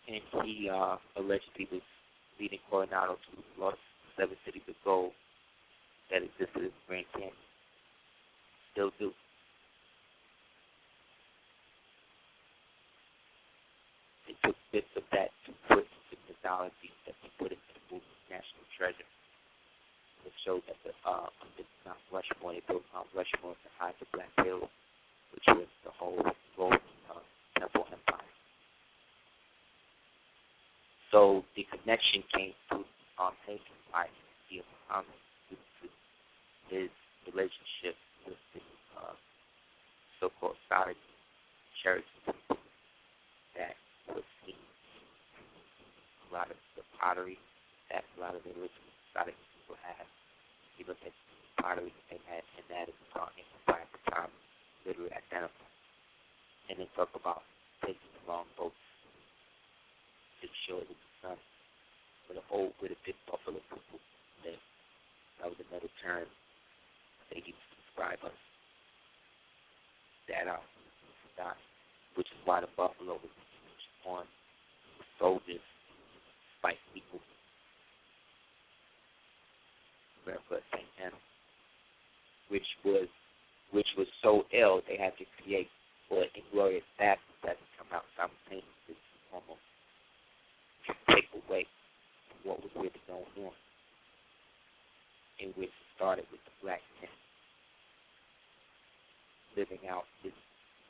And he allegedly was leading Coronado to lost 7 cities of gold that existed in the Grand Canyon. Still do. They took bits of that to put into mythology that they put into the movie National Treasure. It showed that Mount Rushmore, they built Mount Rushmore to hide the Black Hills, which was the whole Golden Temple Empire. So the connection came to taking by Muhammad due to his relationship with the so-called Saudi church that was seen a lot of the pottery that a lot of the original Saudi people had. You look at the pottery that they had, and that is by the time literally identified. And then talk about taking the longboats to the shores of the sun with a big buffalo people live. That was another term they used to describe us. That which is why the buffalo was used on soldiers, fight people. Barefoot St. Anna, which was so ill they had to create for Inglorious Bastards that would come out simultaneously, almost to take away what was really going on, in which it started with the black man living out his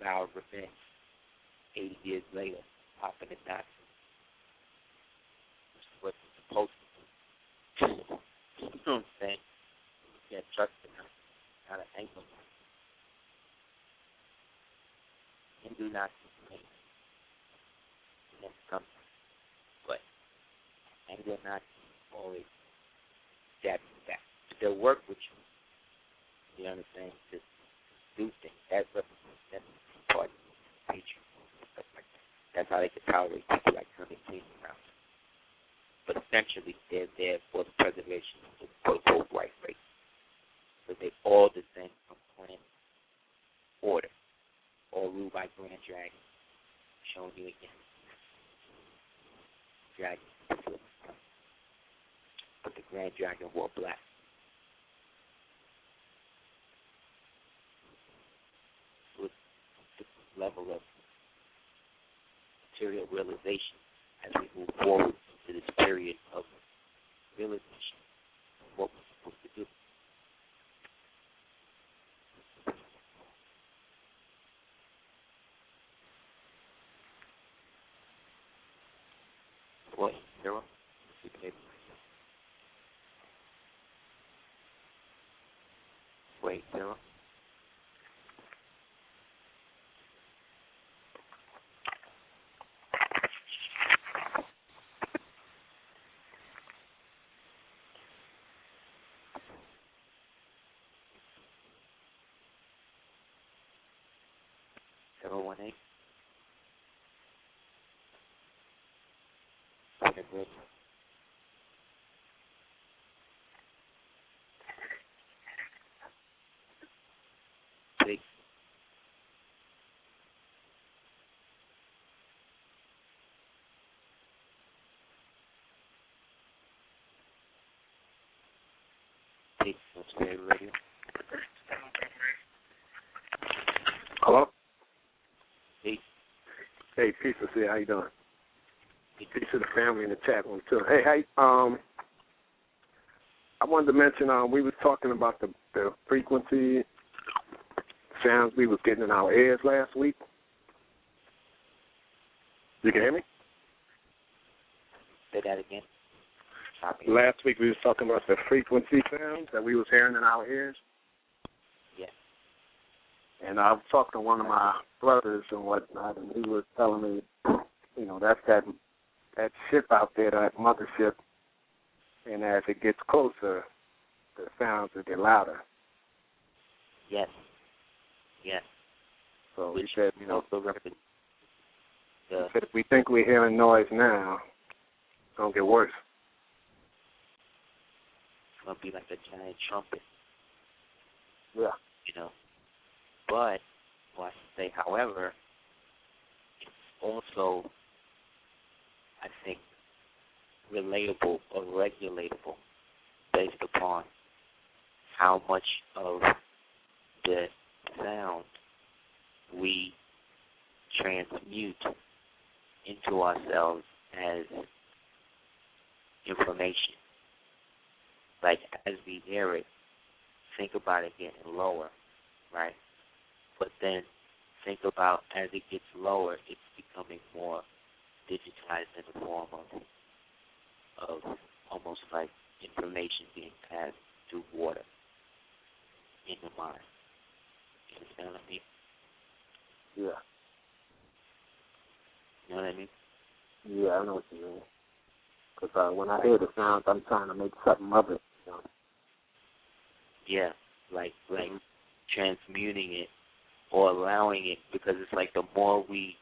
vow of revenge 80 years later, popping the Nazis, which is what you're supposed to do. You know what I'm saying? You can't trust in her, not an Anglo Nazi. Hindu Nazis, never come, but Anglo Nazis always stab you back. They'll work with you. You know what I'm saying? To do things. That represents them part of the nature. Stuff like that. That's how they can tolerate people like Herman King around. But essentially, they're there for the preservation of the quote-unquote white race. But they all descend from clan order, all ruled by Grand Dragon. Showing you again. Dragon. But the Grand Dragon wore black. With the level of material realization as we move forward to this period of realization of what we're supposed to do. Boy, Heru, wait, Heru. .718. Good. Big. Big. What's good, radio? Hello? Peace. Hey, peace. How you doing? Peace to the family in the chat room too. Hey, I wanted to mention we was talking about the frequency sounds we was getting in our ears last week. You can hear me? Say that again. Last week we was talking about the frequency sounds that we was hearing in our ears. Yeah. And I was talking to one of my brothers and whatnot, and he was telling me, that's that that ship out there, that mothership, and as it gets closer, the sounds will get louder. Yes. Yes. So Which we said, you know, also represents the, if we think we're hearing noise now, it's going to get worse. it's going to be like a giant trumpet, Yeah. you know. But, well, I should say, however, it's also, I think, relatable or regulatable based upon how much of the sound we transmute into ourselves as information. Like, as we hear it, think about it getting lower, right? But then think about as it gets lower, it's becoming more digitized in the form of almost like information being passed through water in the mind. You understand what I mean? Yeah. You know what I mean? Yeah, I know what you mean. Because when I hear the sounds, I'm trying to make something of it. You know? Yeah, like transmuting it or allowing it, because it's like the more we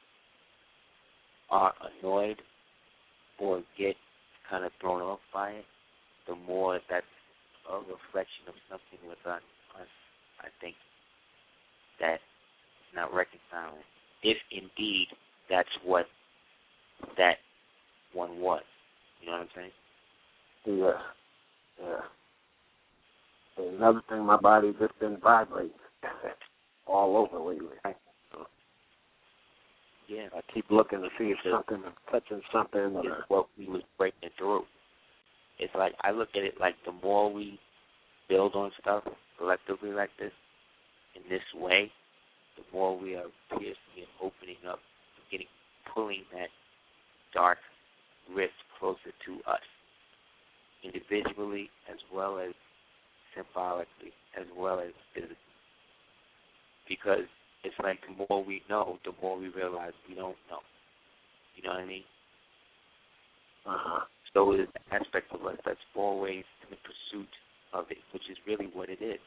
are annoyed or get kind of thrown off by it, the more that's a reflection of something with us, I think, that is not reconciling. If indeed that's what that one was. You know what I'm saying? Yeah. Yeah. And another thing, my body just been vibrating all over lately. Yeah. I keep looking to see if something is touching something. It's what we was breaking through. It's like, I look at it like the more we build on stuff collectively like this, in this way, the more we are piercing and opening up, pulling that dark rift closer to us, individually as well as symbolically, as well as physically. Because it's like the more we know, the more we realize we don't know. You know what I mean? Uh-huh. So it is an aspect of us that's always in the pursuit of it, which is really what it is.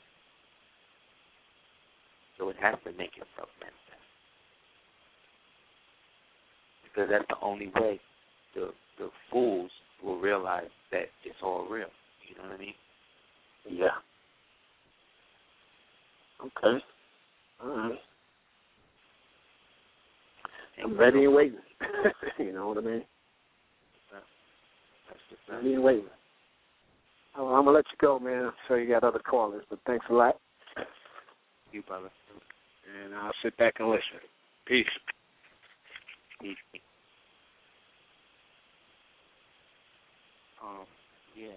So it has to make itself manifest. Because that's the only way the fools will realize that it's all real. You know what I mean? Yeah. Okay. All right. I'm ready and waiting. You know what I mean? Ready and waiting. Oh, I'm going to let you go, man. I'm sure you got other callers, but thanks a lot. You, brother. And I'll sit back and listen. Peace. Peace. Yeah,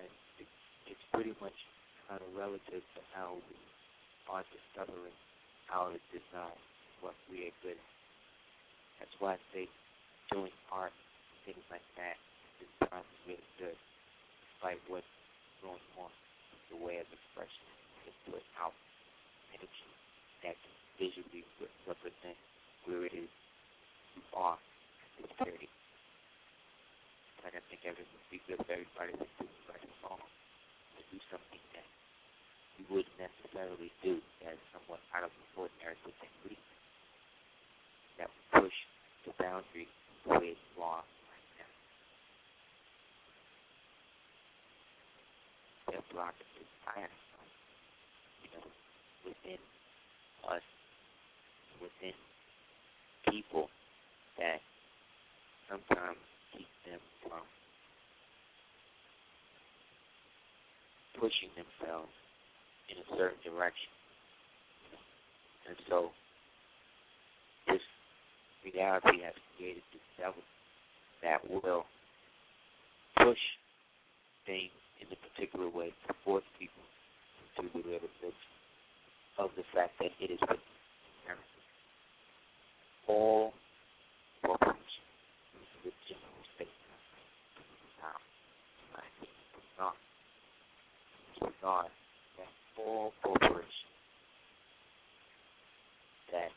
it's pretty much kind of relative to how we are discovering our design, what we are good at. That's why I say doing art, things like that, this time is really good, despite what's going on, the way of expression is put out, energy that can visually represent where it is you are at this period. Like, I think everything would be good for everybody to do like a song, to do something that you wouldn't necessarily do that is somewhat out of the ordinary within reason, that would push the boundary the way you are right now. They're blocking this fire, you know, within us, within people that sometimes keep them from pushing themselves in a certain direction. And so this reality has created this devil that will push things in a particular way to force people to the realization of the fact that it is all corporations, the general state now, regard that all corporations that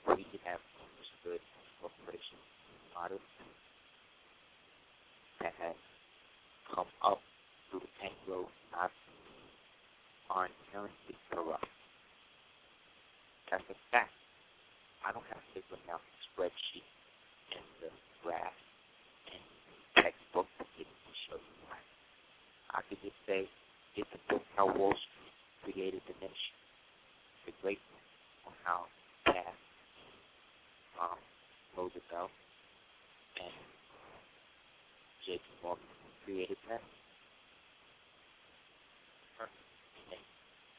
we have understood corporations model that has come up through the pain road are inherently corrupt. That's a fact. I don't have to bring out the spreadsheet and the graph and the textbook to get to show you why. I could just say it's a book how Wall Street created the nation. It's a great book on how Cass, Roosevelt, and J.P. Morgan created that. And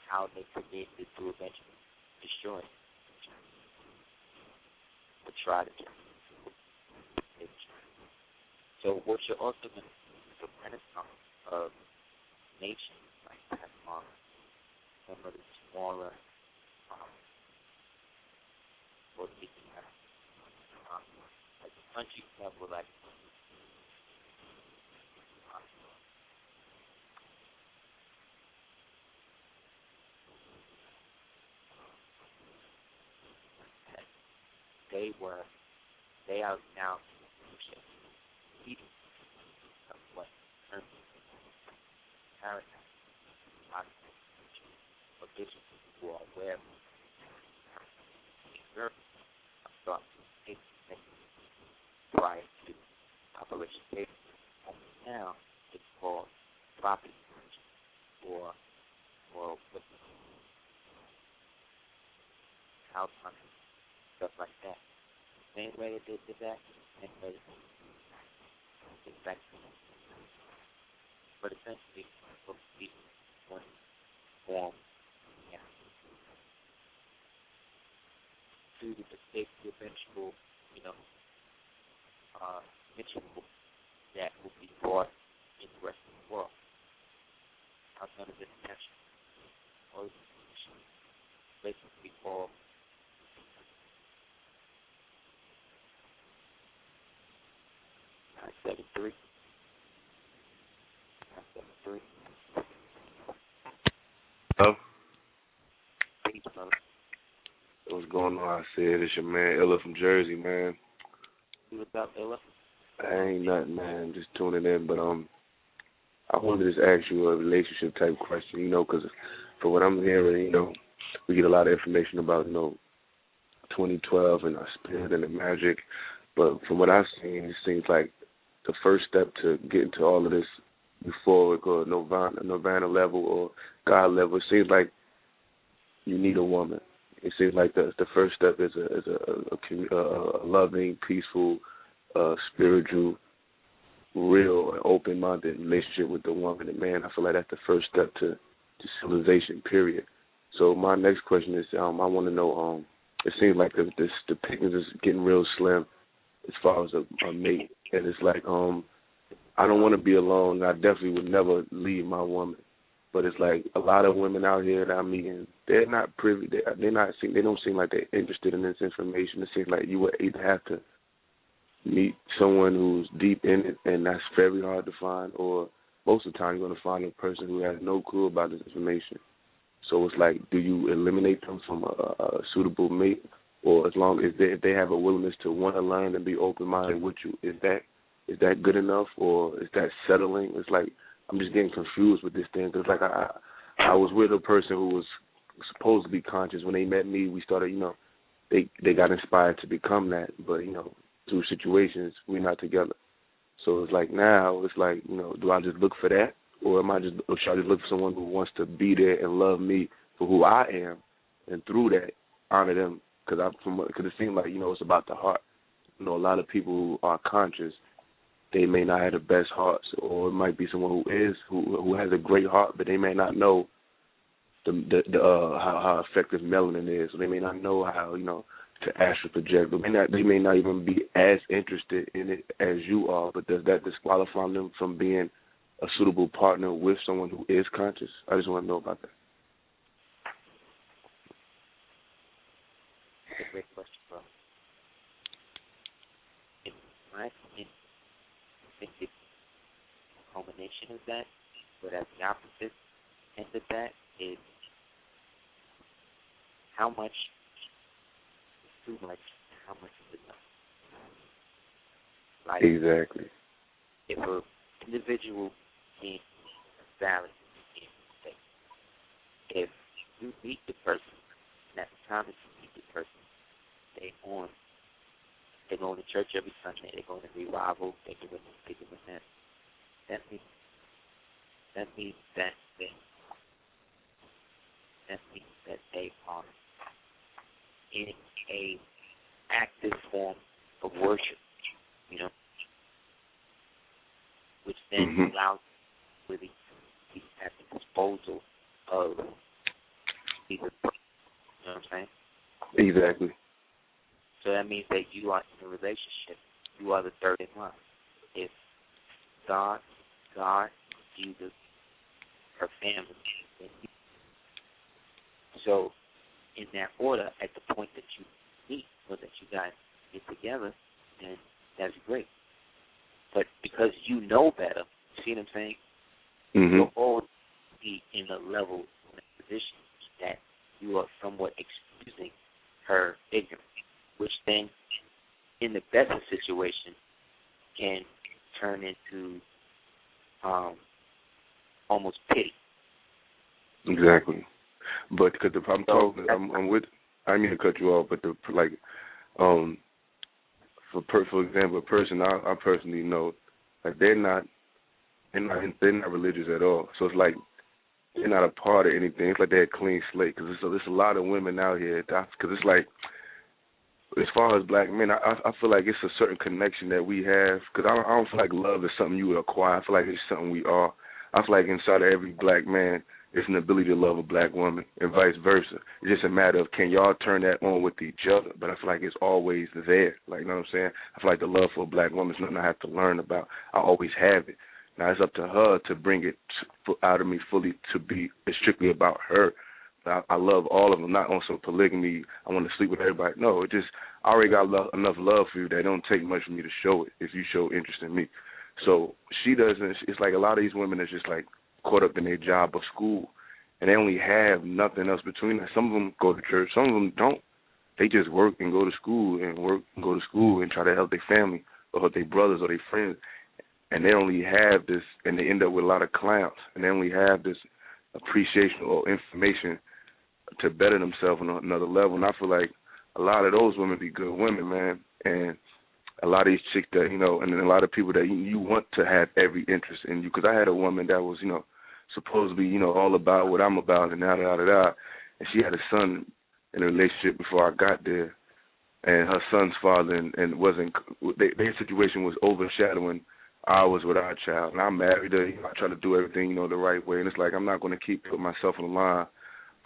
how they created it to eventually destroy it. But try to do it. So what you're also going to see is a renaissance of nations like that, some of the smaller, what do you have, like the countries that were like, they are now eating of what terms paradise, but this is who are aware of I thought prior to Operation Paper. Now it's called property or house hunting, stuff like that. Same way that they did that, same way it's back to them. But essentially, most people want to form to the eventual, ritual that will be brought in the rest of the world. Outside of this national organization, basically all 973. Hello? Peace, brother. What's going on? I said it's your man Illa from Jersey, man. What's up, Illa? Ain't nothing, man. Just tuning in, but I wanted to just ask you a relationship type question, because for what I'm hearing, we get a lot of information about, 2012 and our spirit and the magic, but from what I've seen, it seems like the first step to get into all of this euphoric or nirvana level or God level, it seems like you need a woman. It seems like the first step is a loving, peaceful, spiritual, real, open-minded relationship with the woman. And man, I feel like that's the first step to civilization. Period. So my next question is, I want to know. It seems like the pickings is getting real slim as far as a mate, and it's like I don't want to be alone. I definitely would never leave my woman. But it's like a lot of women out here that I'm meeting, they're not privy. They don't seem like they're interested in this information. It seems like you would either have to meet someone who's deep in it, and that's very hard to find, or most of the time you're going to find a person who has no clue about this information. So it's like, do you eliminate them from a suitable mate, or as long as if they have a willingness to want to learn and be open-minded with you, is that good enough, or is that settling? It's like I'm just getting confused with this thing, because like I was with a person who was supposed to be conscious. When they met me, we started, they got inspired to become that, but through situations we're not together. So it's like now, it's like, do I just look for that, or should I just look for someone who wants to be there and love me for who I am, and through that honor them? Because it seems like it's about the heart. A lot of people who are conscious, they may not have the best hearts, or it might be someone who has a great heart, but they may not know how effective melanin is. So they may not know how to astral project. But they may not even be as interested in it as you are. But does that disqualify them from being a suitable partner with someone who is conscious? I just want to know about that. That's a great question, bro. In my opinion, I think it's a combination of that, but at the opposite end of that is how much is too much and how much is enough. Like, exactly. If a individual in valid in mistake. If you meet the person, and at the time that you meet the person, they go to church every Sunday, they go to revival, they do this, they do that. That means that they are in a active form of worship, you know, which then allows you to be at the disposal of people. You know what I'm saying? Exactly. So that means that you are in a relationship. You are the third in line. If God, Jesus, her family, then you. So in that order, at the point that you meet or that you guys get together, then that's great. But because you know better, see what I'm saying? You'll always be in a level, in a position that you are somewhat excusing her ignorance, which then, in the best of situation, can turn into almost pity. Exactly. But because I'm talking, I'm with. I didn't mean to cut you off, but for example, a person I personally know, like they're not religious at all. So it's like they're not a part of anything. It's like they're a clean slate. Because there's a lot of women out here. Because it's like, as far as black men, I feel like it's a certain connection that we have. Because I don't feel like love is something you would acquire. I feel like it's something we are. I feel like inside of every black man, there's an ability to love a black woman and vice versa. It's just a matter of, can y'all turn that on with each other? But I feel like it's always there. Like, you know what I'm saying? I feel like the love for a black woman is nothing I have to learn about. I always have it. Now, it's up to her to bring it out of me fully to be strictly about her. I love all of them, not on some polygamy, I want to sleep with everybody. No, it just, I already got enough love for you that it don't take much for me to show it if you show interest in me. So she doesn't, it's like a lot of these women are just like caught up in their job or school, and they only have nothing else between them. Some of them go to church, some of them don't. They just work and go to school and work and go to school and try to help their family or help their brothers or their friends. And they only have this, and they end up with a lot of clowns, and they only have this appreciation or information to better themselves on another level. And I feel like a lot of those women be good women, man. And a lot of these chicks that, you know, and then a lot of people that you want to have every interest in you. Because I had a woman that was, you know, supposed to be, you know, all about what I'm about and da-da-da-da-da. And she had a son in a relationship before I got there. And her son's father and wasn't, their situation was overshadowing ours with our child. And I married her. You know, I try to do everything, you know, the right way. And it's like, I'm not going to keep putting myself on the line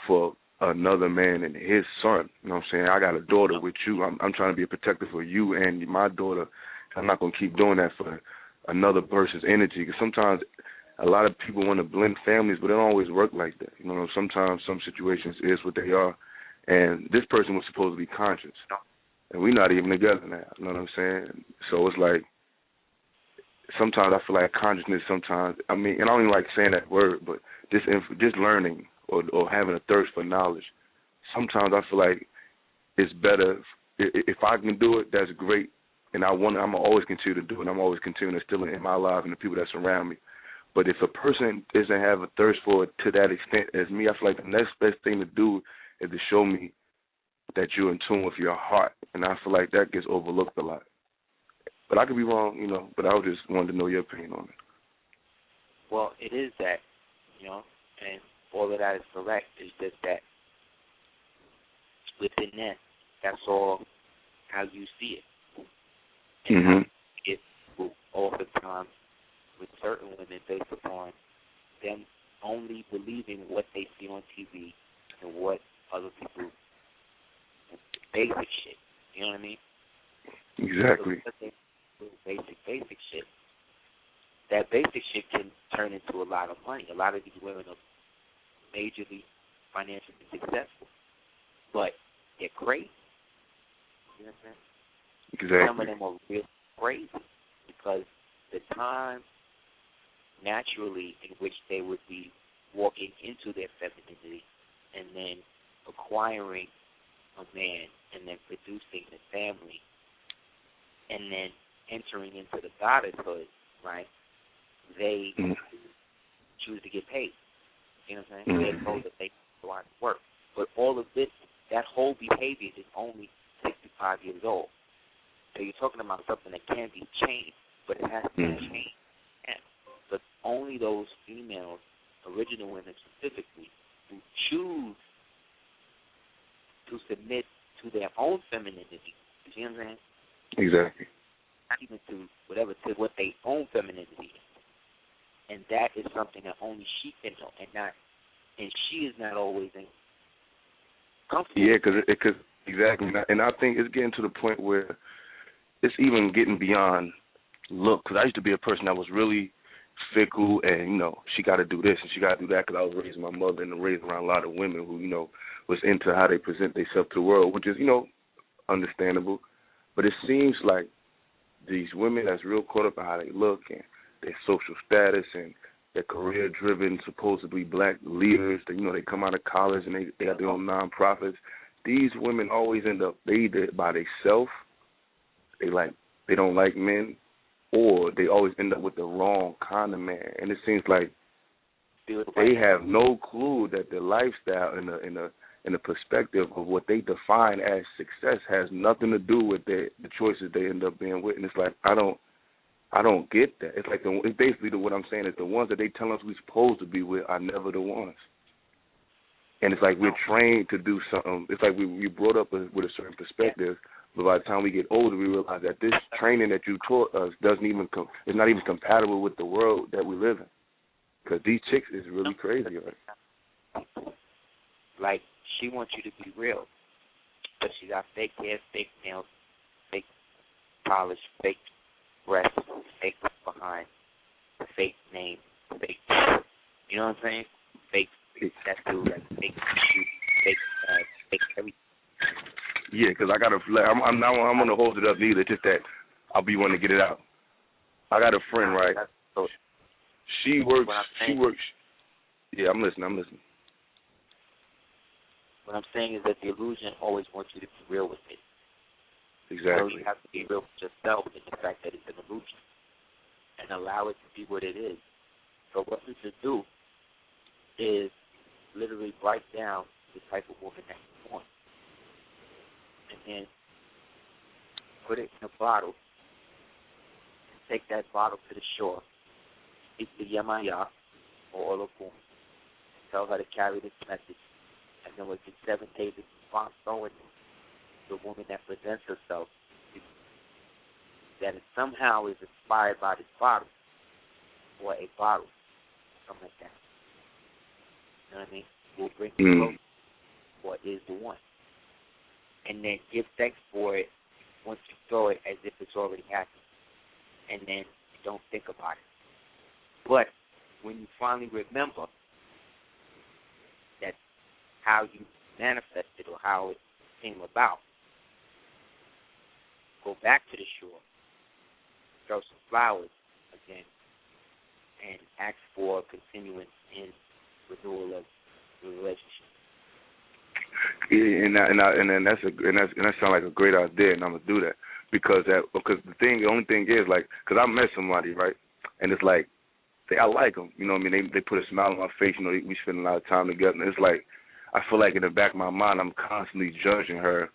for another man and his son. You know what I'm saying? I got a daughter with you. I'm trying to be a protector for you and my daughter. I'm not going to keep doing that for another person's energy. Because sometimes a lot of people want to blend families, but it don't always work like that. You know, sometimes some situations is what they are. And this person was supposed to be conscious. And we're not even together now. You know what I'm saying? So it's like, sometimes I feel like consciousness sometimes, I mean, and I don't even like saying that word, but just learning or having a thirst for knowledge. Sometimes I feel like it's better if I can do it. That's great, and I'm always continue to do it. I'm always continuing to instill it in my life and the people that surround me. But if a person doesn't have a thirst for it to that extent as me, I feel like the next best thing to do is to show me that you're in tune with your heart, and I feel like that gets overlooked a lot. But I could be wrong, you know. But I just wanted to know your opinion on it. Well, it is that, you know, and all of that is correct. It's just that within that, that's all how you see it. And it will oftentimes, with certain women, based upon them only believing what they see on TV and what other people, basic shit. You know what I mean? Exactly. So basic shit. That basic shit can turn into a lot of money. A lot of these women are majorly financially successful, but they're crazy. You know what I'm saying? Exactly. Some of them are real crazy because the time naturally in which they would be walking into their femininity and then acquiring a man and then producing a family and then entering into the goddesshood, right, they choose to get paid. You know what I'm saying? They're told that they go out and work. But all of this, that whole behavior is only 65 years old. So you're talking about something that can be changed, but it has to be changed. But only those females, original women specifically, who choose to submit to their own femininity. You see what I'm saying? Exactly. Not even to whatever, to what their own femininity is. And that is something that only she can know, and she is not always comfortable. Yeah, because exactly, and I think it's getting to the point where it's even getting beyond look. Because I used to be a person that was really fickle, and she got to do this and she got to do that. Because I was raising my mother and raised around a lot of women who was into how they present themselves to the world, which is understandable. But it seems like these women that's real caught up in how they look and their social status and their career-driven, supposedly black leaders, they come out of college and they got their own nonprofits. These women always end up, they either by themselves, they don't like men, or they always end up with the wrong kind of man. And it seems like they have no clue that their lifestyle in the perspective of what they define as success has nothing to do with the choices they end up being with. And it's like, I don't get that. It's like it's basically what I'm saying is the ones that they tell us we're supposed to be with are never the ones. And it's like we're trained to do something. It's like we brought up with a certain perspective, but by the time we get older, we realize that this training that you taught us is not even compatible with the world that we live in. Because these chicks is really crazy, right? Like, she wants you to be real, but she got fake hair, fake nails, fake polish, fake breasts, fake behind, fake name, fake, you know what I'm saying? Fake tattoo, fake shoe, fake everything. Yeah, because I'm gonna hold it up neither. Just that I'll be one to get it out. I got a friend, right? She works. Yeah, I'm listening. What I'm saying is that the illusion always wants you to be real with it. Exactly. So you have to be real with yourself in the fact that it's an illusion and allow it to be what it is. So what we should do is literally write down the type of woman that you want and then put it in a bottle. Take that bottle to the shore. Speak to Yamaya or Olokun. Tell her to carry this message. And then within 7 days, if you find someone, the woman that presents herself, that it somehow is inspired by this bottle or a bottle, something like that. You know what I mean? Will bring you close or is the one. And then give thanks for it once you throw it as if it's already happened. And then don't think about it. But when you finally remember that how you manifested or how it came about, go back to the shore, throw some flowers again, and ask for continuance in renewal of the relationship. Yeah, and that sounds like a great idea, and I'm gonna do that because the only thing is like, because I met somebody, right, and it's like I like them, you know what I mean? They put a smile on my face, we spend a lot of time together, and it's like I feel like in the back of my mind I'm constantly judging her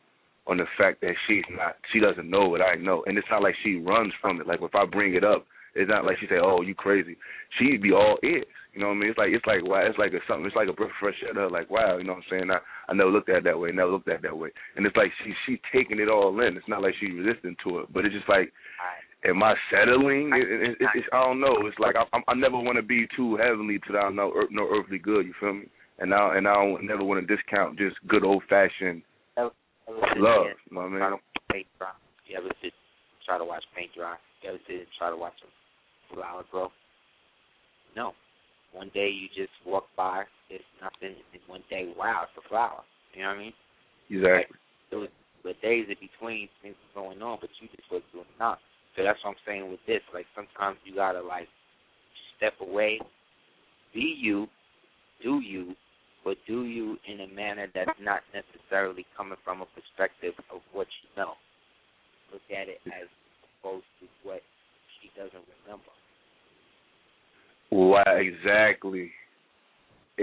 on the fact that she doesn't know what I know, and it's not like she runs from it. Like if I bring it up, it's not like she say, "Oh, you crazy." She'd be all ears. You know what I mean? It's like wow. It's like something. It's like a breath of fresh air to her. Like wow. You know what I'm saying? I never looked at it that way. Never looked at it that way. And it's like she's taking it all in. It's not like she's resistant to it. But it's just like, am I settling? I don't know. It's like I never want to be too heavenly to that no earthly good. You feel me? And I don't never want to discount just good old fashioned love. You know what I mean? Paint dry. You ever sit try to watch paint dry? You ever sit and try to watch a flower grow? No. One day you just walk by, there's nothing, and one day, wow, it's a flower. You know what I mean? Exactly. There were days in between things were going on, but you just wasn't doing nothing. So that's what I'm saying with this. Like sometimes you gotta like step away, be you, do you, but do you in a manner that's not necessarily coming from a perspective of what you know. Look at it as opposed to what she doesn't remember. Wow, exactly. So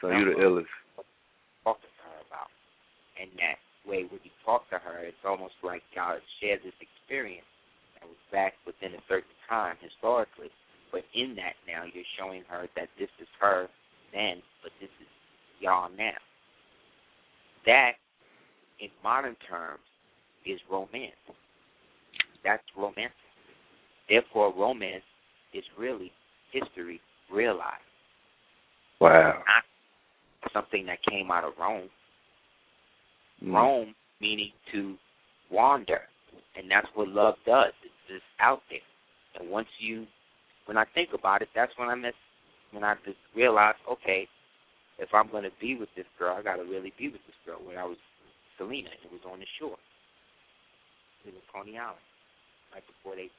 you the illest. Talk to her about, and that way when you talk to her, it's almost like y'all share this experience that was back within a certain time historically. But in that now, you're showing her that this is her then, but this is y'all now. That, in modern terms, is romance. That's romance. Therefore, romance is really history realized. Wow. Not something that came out of Rome. Rome meaning to wander, and that's what love does. It's just out there. And when I think about it, that's when I just realized, okay, if I'm going to be with this girl, I got to really be with this girl. When I was Selena, it was on the shore. It was Coney Island, right before they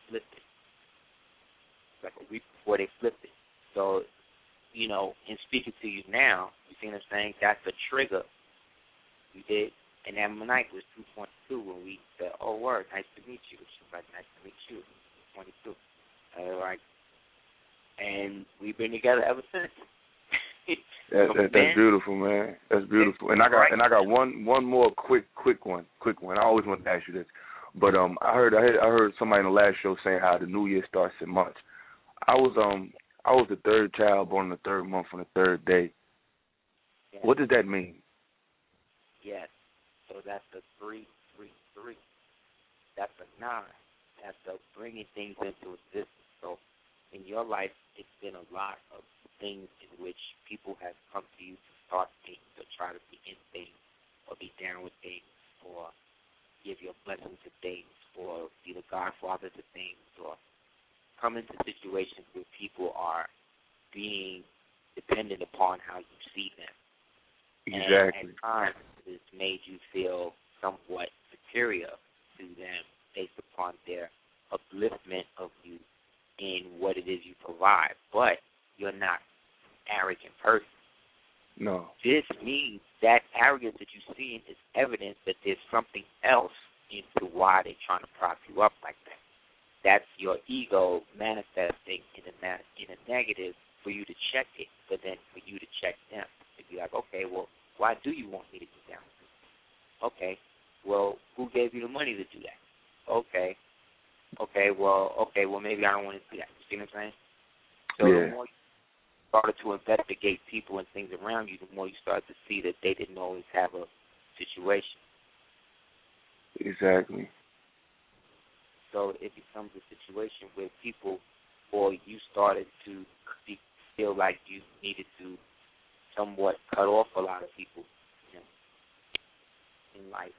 flipped it. Like a week before they flipped it. So, in speaking to you now, you see what I'm saying? That's a trigger. You did. And that night was 2.2 when we said, oh, word, nice to meet you. She was like, nice to meet you. 22. And we've been together ever since. That's beautiful, man. That's beautiful. And I got one more quick one. I always want to ask you this, but I heard somebody in the last show saying how the new year starts in March. I was the third child born in the third month on the third day. Yes. What does that mean? Yes. So that's the 333. That's a 9. That's the bringing things into existence. So in your life, it's been a lot of things in which people have come to you to start things or try to be in things or be down with things or give your blessing to things or be the godfather to things or come into situations where people are being dependent upon how you see them. Exactly. And at times it's made you feel somewhat superior to them based upon their upliftment of you in what it is you provide. But you're not an arrogant person. No. This means that arrogance that you see is evidence that there's something else into why they're trying to prop you up like that. That's your ego manifesting in a negative for you to check it, but then for you to check them. To be like, okay, well, why do you want me to get down? Okay, well, who gave you the money to do that? Okay, well, maybe I don't want to do that. You see what I'm saying? So the more you started to investigate people and things around you, the more you start to see that they didn't always have a situation. Exactly. So it becomes a situation where people, or you started to feel like you needed to somewhat cut off a lot of people, in life.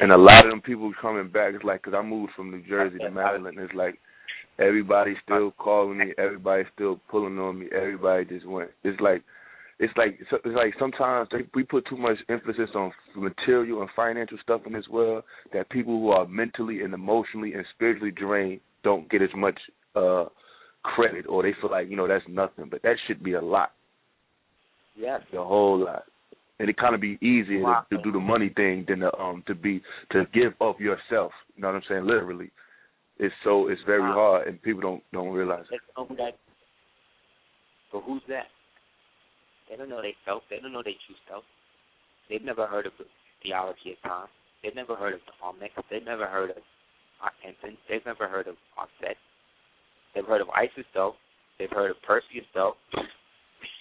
And a lot of them people coming back, it's like, because I moved from New Jersey to Maryland, it's like everybody's still calling me, everybody's still pulling on me, everybody just went. It's like sometimes we put too much emphasis on material and financial stuff in this world that people who are mentally and emotionally and spiritually drained don't get as much credit, or they feel like, that's nothing. But that should be a lot. Yes. A whole lot. And it kind of be easier to do the money thing than to give of yourself. You know what I'm saying? Literally, it's very hard, and people don't realize it. So who's that? They don't know they self. They don't know their true self. They've never heard of the theology of time. They've never heard of the Olmec. They've never heard of Ensign. They've never heard of Offset. They've heard of Isis, though. They've heard of Perseus, though.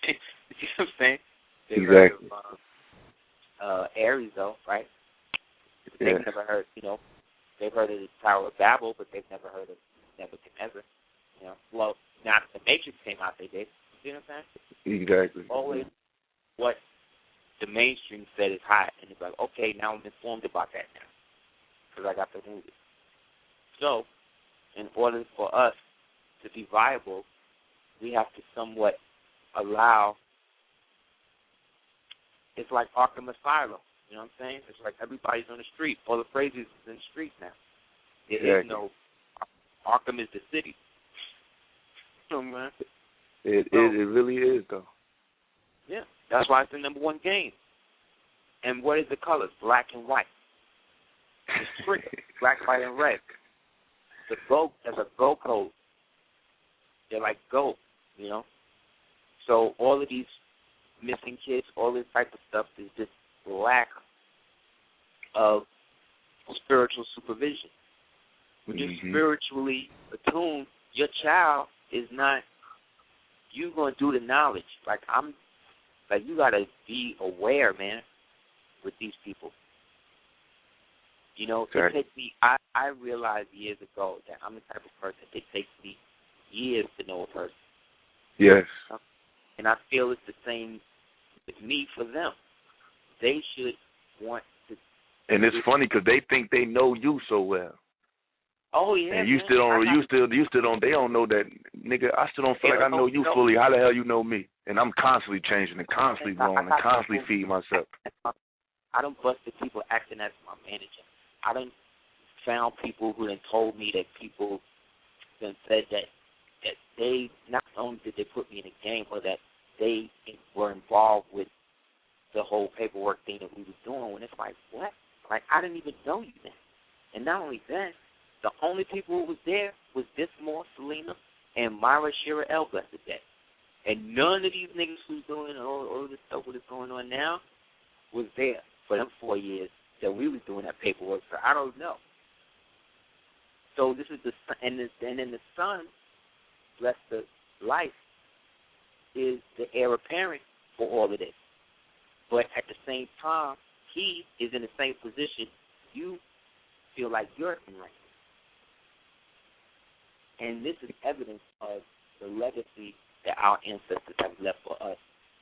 You see what I'm saying? They've heard of Aries, though, right? They've never heard, they've heard of the Tower of Babel, but they've never heard of Nebuchadnezzar. Well, now the Matrix came out, they did. You see what I'm saying? Exactly. Always what the mainstream said is hot, and it's like, okay, now I'm informed about that now because I got the movie. So, in order for us to be viable, we have to somewhat allow. It's like Arkham Asylum. You know what I'm saying? It's like everybody's on the street. All the phrases is in the street now. There is no Arkham is the city. You know, man. It really is, though. Yeah, that's why it's the number one game. And what is the colors? Black and white. It's pretty. Black, white, and red. There's a go code. They're like, go, you know. So all of these missing kids, all this type of stuff is just lack of spiritual supervision. When you're spiritually attuned, your child is not, you going to do the knowledge. You got to be aware, man, with these people. You know, it takes me, I realized years ago that I'm the type of person, it takes me years to know a person. Yes. And I feel it's the same with me for them. They should want to. And it's funny because they think they know you so well. Oh yeah. And you still don't. They don't know that, nigga. I still don't feel like I know you fully. How the hell you know me? And I'm constantly changing and constantly growing and constantly feeding myself. I done busted people acting as my manager. I done found people who done told me that people done said that they not only did they put me in a game, but that they were involved with the whole paperwork thing that we was doing. When it's like, what? Like, I didn't even know you then. And not only that, the only people who was there was this Moore, Selena, and Myra Shearer Elba today. And none of these niggas who's doing all this stuff that's going on now was there for them 4 years that we was doing that paperwork. So I don't know. So this is and then the son, bless the life, is the heir apparent for all of this. But at the same time, he is in the same position you feel like you're in right now. And this is evidence of the legacy that our ancestors have left for us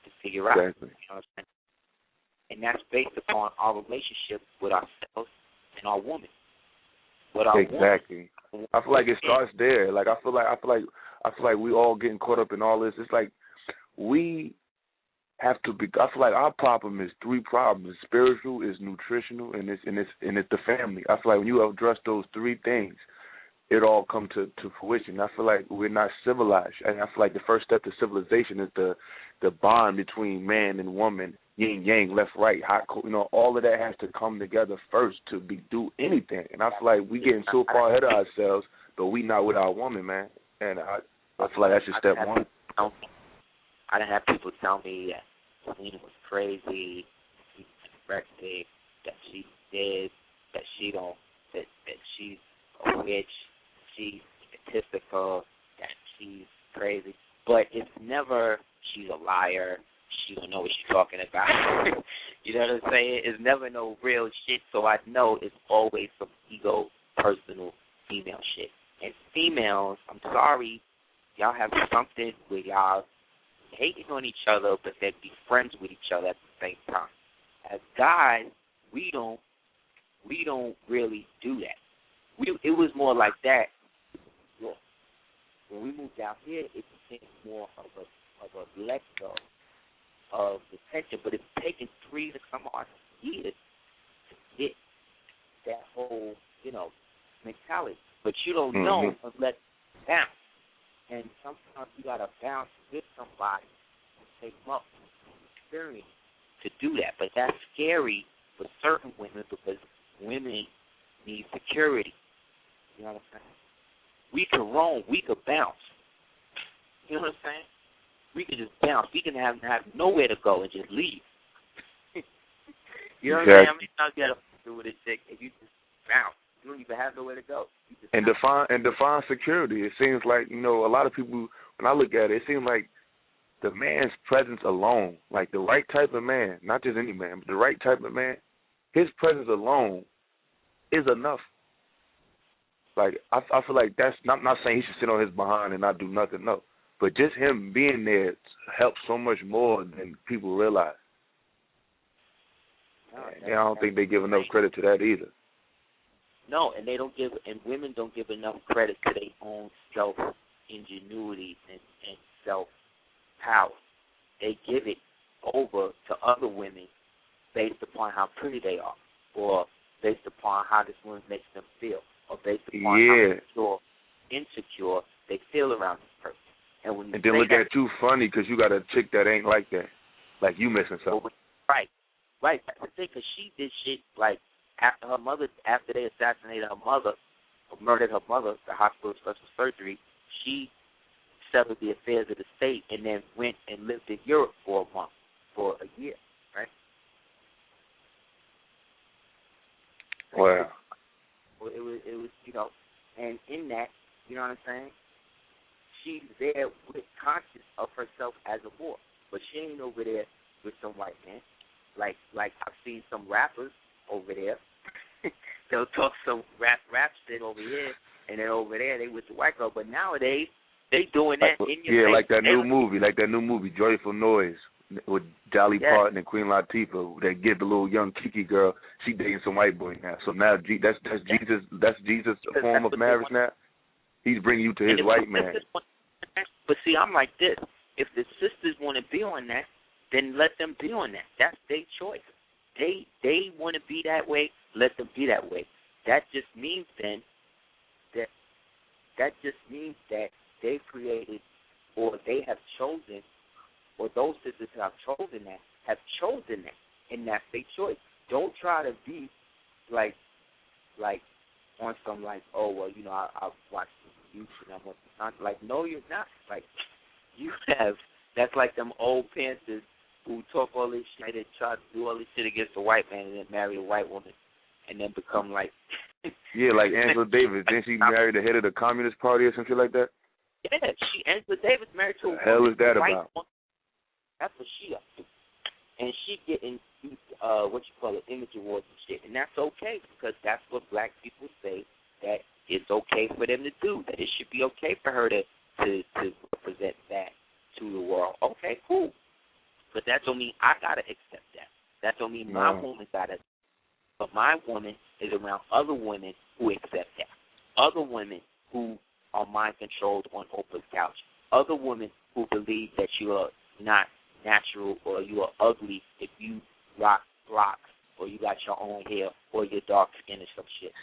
to figure out. Exactly. You know what I'm saying? And that's based upon our relationship with ourselves and our woman. Exactly. I feel like it starts there. Like I feel like we all getting caught up in all this. It's like we have to be. I feel like our problem is three problems: it's spiritual, it's nutritional, and it's the family. I feel like when you address those three things, it all come to fruition. I feel like we're not civilized, and I feel like the first step to civilization is the bond between man and woman, yin yang, left right, hot cold. You know, all of that has to come together first to do anything. And I feel like we getting so far ahead of ourselves, but we not with our woman, man. And I feel like that's just step one. I done have people tell me that Selena was crazy, she's anorexic, that she's dead, that she don't, that she's a witch, she's statistical, that she's crazy. But it's never she's a liar, she don't know what she's talking about. You know what I'm saying? It's never no real shit, so I know it's always some ego, personal, female shit. And females, I'm sorry, y'all have something where y'all hating on each other, but they'd be friends with each other at the same time. As guys, we don't really do that. It was more like that. When we moved out here, it became more of a let go of the tension, but it's taken 3 to some odd years to get that whole, mentality. But you don't know unless you bounce. And sometimes you got to bounce with somebody and take them up experience to do that. But that's scary for certain women because women need security. You know what I'm saying? We can roam. We could bounce. You know what I'm saying? We can just bounce. We can have nowhere to go and just leave. You know what I'm saying? How many times you got to do with a chick and you just bounce? You don't even have nowhere to go. And define security. It seems like, a lot of people, when I look at it, it seems like the man's presence alone, like the right type of man, not just any man, but the right type of man, his presence alone is enough. Like, I feel like that's, I'm not saying he should sit on his behind and not do nothing, no. But just him being there helps so much more than people realize. And I don't think they give enough credit to that either. No, and women don't give enough credit to their own self-ingenuity and self-power. They give it over to other women based upon how pretty they are, or based upon how this woman makes them feel, or based upon how insecure they feel around this person. And then look at you funny because you got a chick that ain't like that. Like you missing something. Right. That's the thing, because she did shit like after they assassinated her mother, or murdered her mother, the hospital special surgery, she settled the affairs of the state, and then went and lived in Europe for a month, for a year, right? Wow. It was, and in that, you know what I'm saying? She's there with conscious of herself as a whore, but she ain't over there with some white man. Like I've seen some rappers over there. They'll talk some rap shit over here, and then over there they with the white girl. But nowadays they doing that in your face. Like that new movie, Joyful Noise, with Dolly Parton and Queen Latifah. They give the little young Kiki girl. She dating some white boy now. So now that's Jesus. That's Jesus' form of marriage now. He's bringing you to his white man. But see, I'm like this. If the sisters want to be on that, then let them be on that. That's their choice. They want to be that way. Let them be that way. That just means then that they've created, or they have chosen, or those sisters who have chosen that, and that's their choice. Don't try to be like on some like, oh well, I've watched YouTube and I want to, like, no, you're not. Like, you have. That's like them old Panthers who talk all this shit and try to do all this shit against a white man and then marry a white woman and then become like... Yeah, like Angela Davis. Didn't she marry the head of the Communist Party or something like that? Yeah, Angela Davis married to a hell is that white about? woman. That's what she up to. And she getting, image awards and shit. And that's okay, because that's what black people say that it's okay for them to do, that it should be okay for her to represent that to the world. Okay, cool. But that don't mean I got to accept that. That don't mean my woman got to. But my woman is around other women who accept that. Other women who are mind-controlled on Oprah's couch. Other women who believe that you are not natural or you are ugly if you rock blocks or you got your own hair or you're dark skin or some shit.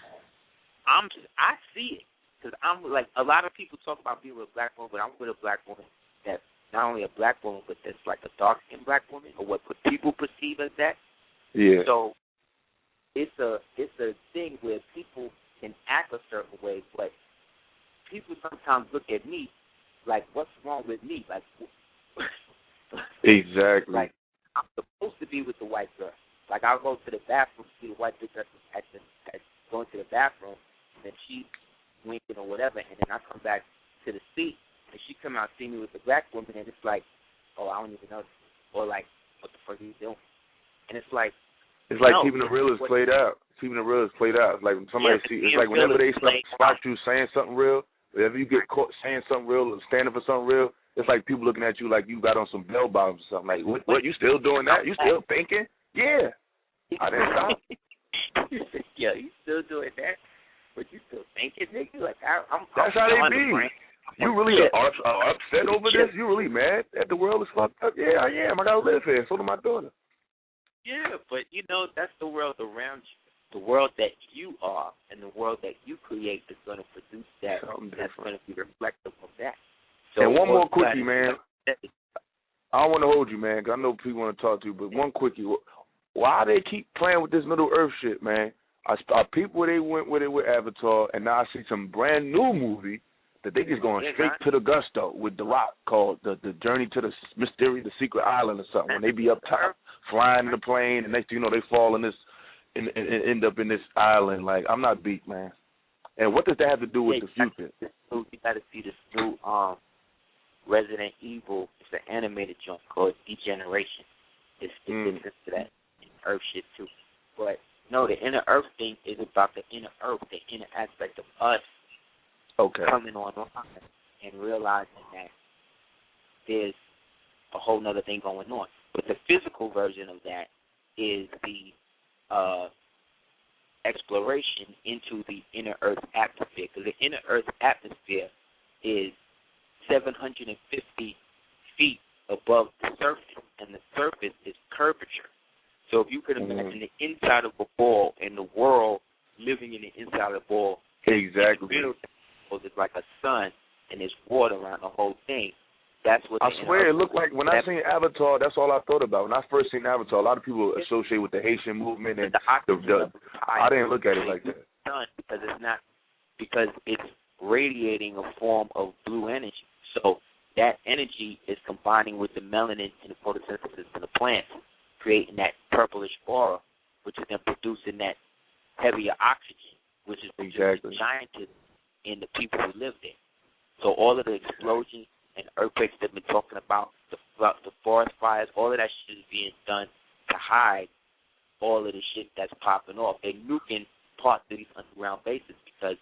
I see it. Because I'm like, a lot of people talk about being with a black woman, but I'm with a black woman that's not only a black woman, but that's like a dark-skinned black woman, or what people perceive as that. Yeah. So it's a thing where people can act a certain way, but people sometimes look at me like, what's wrong with me? Like, exactly. Like, I'm supposed to be with the white girl. Like, I'll go to the bathroom, see the white girl at going to the bathroom, and then she's winking or whatever, and then I come back to the seat, and she come out and see me with the black woman, and it's like, oh, I don't even know, or like, what the fuck are you doing? And it's like, keeping the real is played out. Keeping the real is played out. It's like when somebody it's like whenever they spot you saying something real, whenever you get caught saying something real or standing for something real, it's like people looking at you like you got on some bell bottoms or something. Like, what you still doing that? You still thinking? Yeah. I didn't stop. Yeah, you still doing that? But you still thinking, nigga? Like, I'm that's how they be. You really are upset over this? You really mad that the world is fucked up? Yeah, I am. I gotta live here. So do my daughter. Yeah, but that's the world around you. The world that you are and the world that you create is going to produce that. That's going to be reflective of that. So and one more quickie, man. I don't want to hold you, man, because I know people want to talk to you, but one quickie. Why they keep playing with this Middle Earth shit, man? Are people they went with it with Avatar, and now I see some brand new movie that they just going straight to the gusto with The Rock called the Journey to the Mystery, the Secret Island or something. When they be up top flying in the plane, and next thing you know they fall in this and end up in this island. Like, I'm not beat, man. And what does that have to do with the future? You got to see this new Resident Evil. It's an animated joint called Degeneration. It's into that Earth shit too. But no, the inner Earth thing is about the inner Earth, the inner aspect of us coming on and realizing that there's a whole nother thing going on. But the physical version of that is the exploration into the inner Earth atmosphere, because the inner Earth atmosphere is 750 feet above the surface, and the surface is curvature. So if you could imagine the inside of a ball and the world living in the inside of the ball, exactly, it's like a sun and there's water around the whole thing. That's what I swear it looked like when I seen Avatar. That's all I thought about. When I first seen Avatar, a lot of people associate with the Haitian movement, and I didn't look at it like that. Because it's radiating a form of blue energy. So that energy is combining with the melanin in the photosynthesis in the plants, creating that purplish aura, which is then producing that heavier oxygen, which is producing scientists in the people who live there. So all of the explosions and earthquakes that we've been talking about, the forest fires, all of that shit is being done to hide all of the shit that's popping off. They're nuking parts of these underground bases because,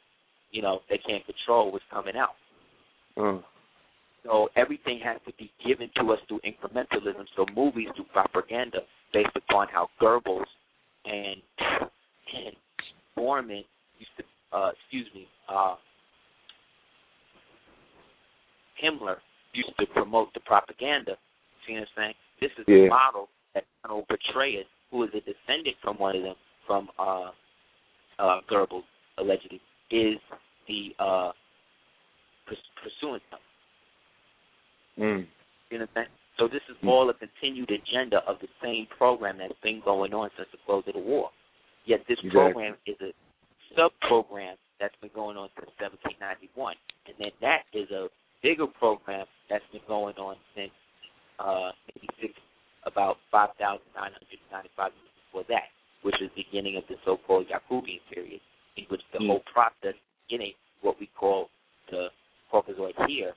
you know, they can't control what's coming out. So everything has to be given to us through incrementalism. So movies do propaganda based upon how Goebbels and Bormann used to, Himmler used to promote the propaganda. See what I'm saying? This is the model that Arnold Petraeus, who is a descendant from one of them, from Goebbels, allegedly, is the pursuing them. You know what I'm saying? So this is all a continued agenda of the same program that's been going on since the close of the war. Yet this program is a sub-program that's been going on since 1791. And then that is a bigger program that's been going on since about 5,995 years before that, which is the beginning of the so-called Jacobean period, in which the whole process, beginning what we call the Caucasoid here,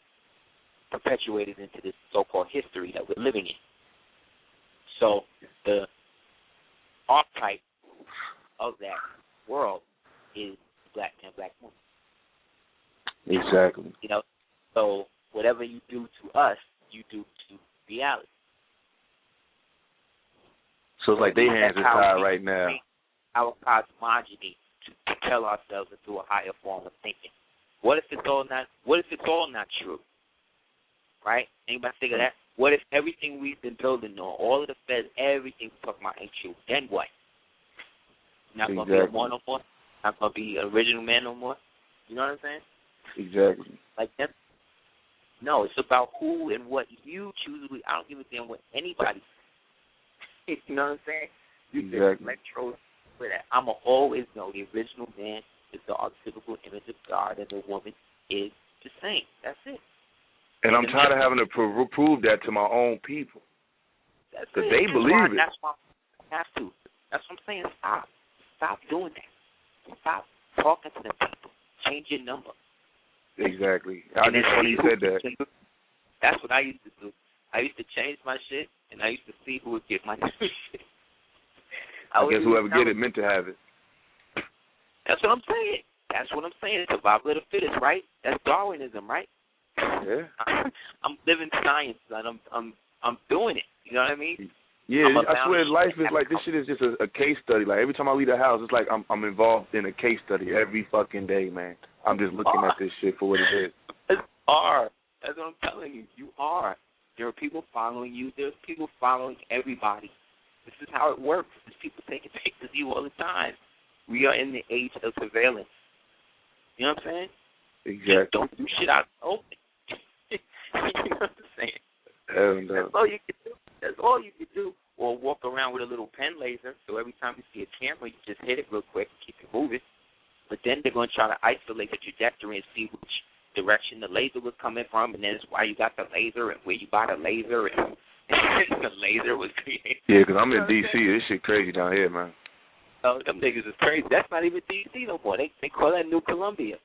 perpetuated into this so-called history that we're living in. So the archetype of that world is black man, black woman. Exactly. You know, so whatever you do to us, you do to reality. So it's like their hands are tied right now. Our cosmogony to propel ourselves into a higher form of thinking. What if it's all not true? Right? Anybody think of that? What if everything we've been building on, all of the feds, everything we're talking about ain't true? Then what? Not going to be a war no more? Not going to be an original man no more? You know what I'm saying? Exactly. Like that. No, it's about who and what you choose to be. I don't give a damn what anybody says. You know what I'm saying? Exactly. Electros for that. I'm going to always know the original man is the archetypical image of God and the woman is the same. That's it. And I'm tired of having to prove that to my own people. Because they believe it. That's why I have to. That's what I'm saying. Stop. Stop doing that. Stop talking to them people. Change your number. Exactly. I just funny you said that. That's what I used to do. I used to change my shit, and I used to see who would get my shit. I guess whoever get it meant to have it. That's what I'm saying. That's what I'm saying. Survival of the fittest, right? That's Darwinism, right? Yeah. I'm living science, and I'm doing it. You know what I mean? Yeah, I swear life is like, this shit is just a case study. Like, every time I leave the house, it's like I'm involved in a case study every fucking day, man. I'm just looking at this shit for what it is. You are. That's what I'm telling you. You are. There are people following you. There's people following everybody. This is how it works. There's people taking pictures of you all the time. We are in the age of surveillance. You know what I'm saying? Exactly. Just don't do shit out in the open. You know what I'm saying? That's all you can do. That's all you can do. Or walk around with a little pen laser, so every time you see a camera, you just hit it real quick and keep it moving. But then they're going to try to isolate the trajectory and see which direction the laser was coming from, and then it's why you got the laser and where you bought the laser, and the laser was created. Yeah, because I'm in D.C. This shit crazy down here, man. Oh, them niggas is crazy. That's not even D.C. no more. They call that New Columbia.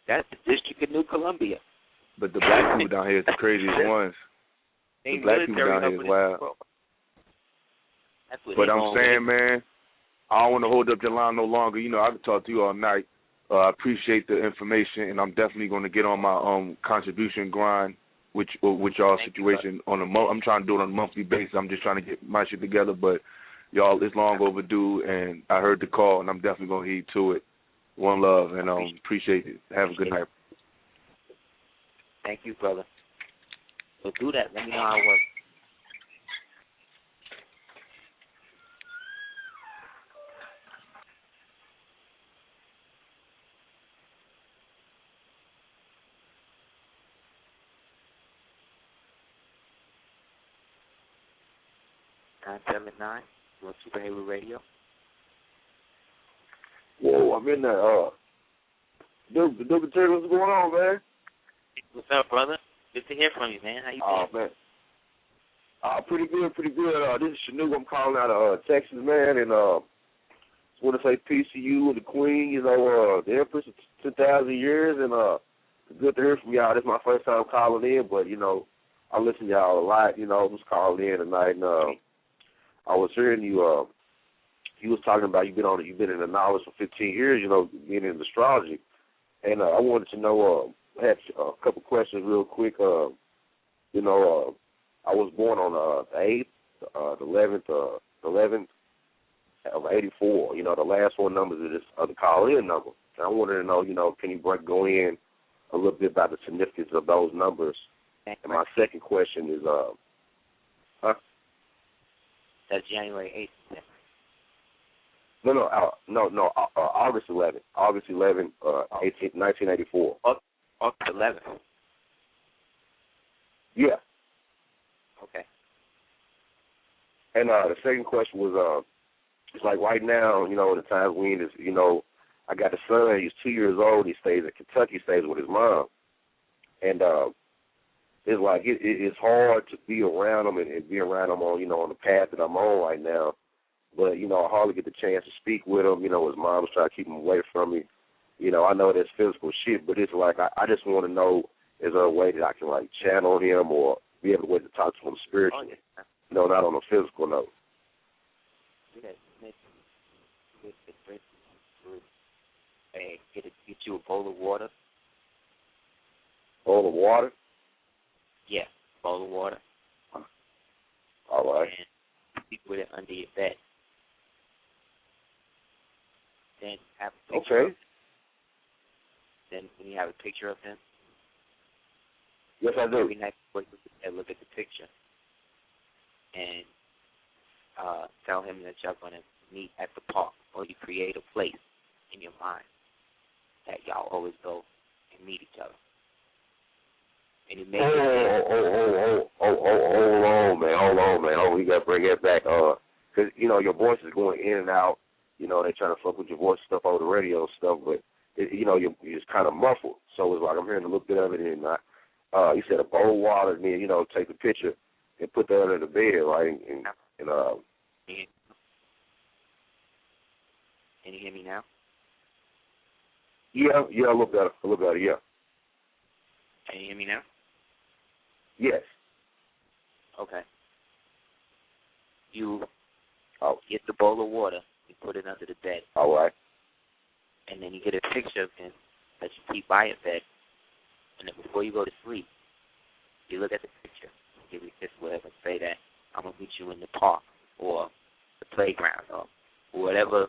That's the District of New Columbia. But the black people down here is the craziest ones. The black people down here is wild. But I'm saying, man, I don't want to hold up your line no longer. You know, I can talk to you all night. I appreciate the information, and I'm definitely going to get on my contribution grind with y'all situation on a I'm trying to do it on a monthly basis. I'm just trying to get my shit together, but y'all, it's long overdue, and I heard the call, and I'm definitely going to heed to it. One love, and appreciate it. Have a good night. Thank you, brother. So do that. Let me know how it works. You're on Super Heru Radio. Whoa, I'm in there. Duke, what's going on, man? What's up, brother? Good to hear from you, man. How you Man. doing? Pretty good. This is Shanu. I'm calling out of Texas, man, and just want to say peace to you and the Queen, the Empress of 10,000 years, and it's good to hear from y'all. This is my first time calling in, but, I listen to y'all a lot, just calling in tonight, and I was hearing you was talking about you've been in the knowledge for 15 years, being in astrology, and I wanted to know, I had a couple questions real quick. I was born on the 8th, the 11th of 84. The last four numbers of the call-in number. And I wanted to know, can you go in a little bit about the significance of those numbers? And my second question is, That's January 8th. No, August 11th. August 11th, 1984. August 11th. Yeah. Okay. And the second question was, it's like right now, in the time we in is, I got a son. He's 2 years old. He stays in Kentucky. Stays with his mom, and it's like it's hard to be around him and be around him on the path that I'm on right now. But I hardly get the chance to speak with him. His mom's trying to keep him away from me. I know that's physical shit, but it's like I just want to know, is there a way that I can channel him or be able to talk to him spiritually? Not on a physical note. Get you a bowl of water. Bowl of water? Yeah, bowl of water. All right. And you put it under your bed. Then have a picture. Okay. Then when you have a picture of him, yes, I do. Every night look at the picture and tell him that you're going to meet at the park, or you create a place in your mind that y'all always go and meet each other. And you make hold on, man. We got to bring that back. Because, your voice is going in and out. They trying to fuck with your voice stuff over the radio and stuff, but, you're just kind of muffled. So it's like I'm hearing a little bit of it, and you said a bowl of water, and then, take the picture and put that under the bed, right? And Can you hear me now? Yeah, a little better, yeah. Can you hear me now? Yes. Okay. You get the bowl of water, you put it under the bed. All right. And then you get a picture of him that you keep by your bed. And then before you go to sleep, you look at the picture, give you a kiss, whatever, and say that I'm going to meet you in the park or the playground or whatever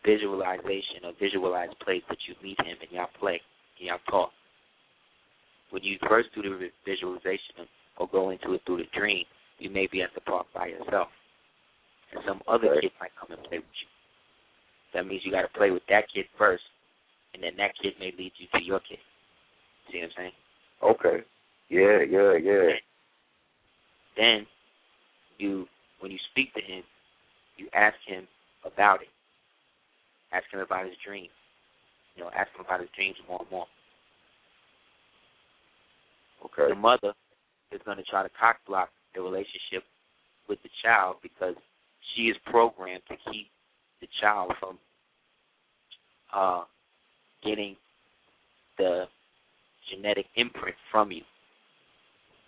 visualization or visualized place that you meet him and y'all play and y'all talk. When you first do the visualization or go into it through the dream, you may be at the park by yourself. And some other kid might come and play with you. That means you got to play with that kid first, and then that kid may lead you to your kid. See what I'm saying? Okay. Yeah. Then when you speak to him, you ask him about it. Ask him about his dreams. Ask him about his dreams more and more. Okay. The mother is going to try to cock block the relationship with the child because she is programmed to keep the child from getting the genetic imprint from you.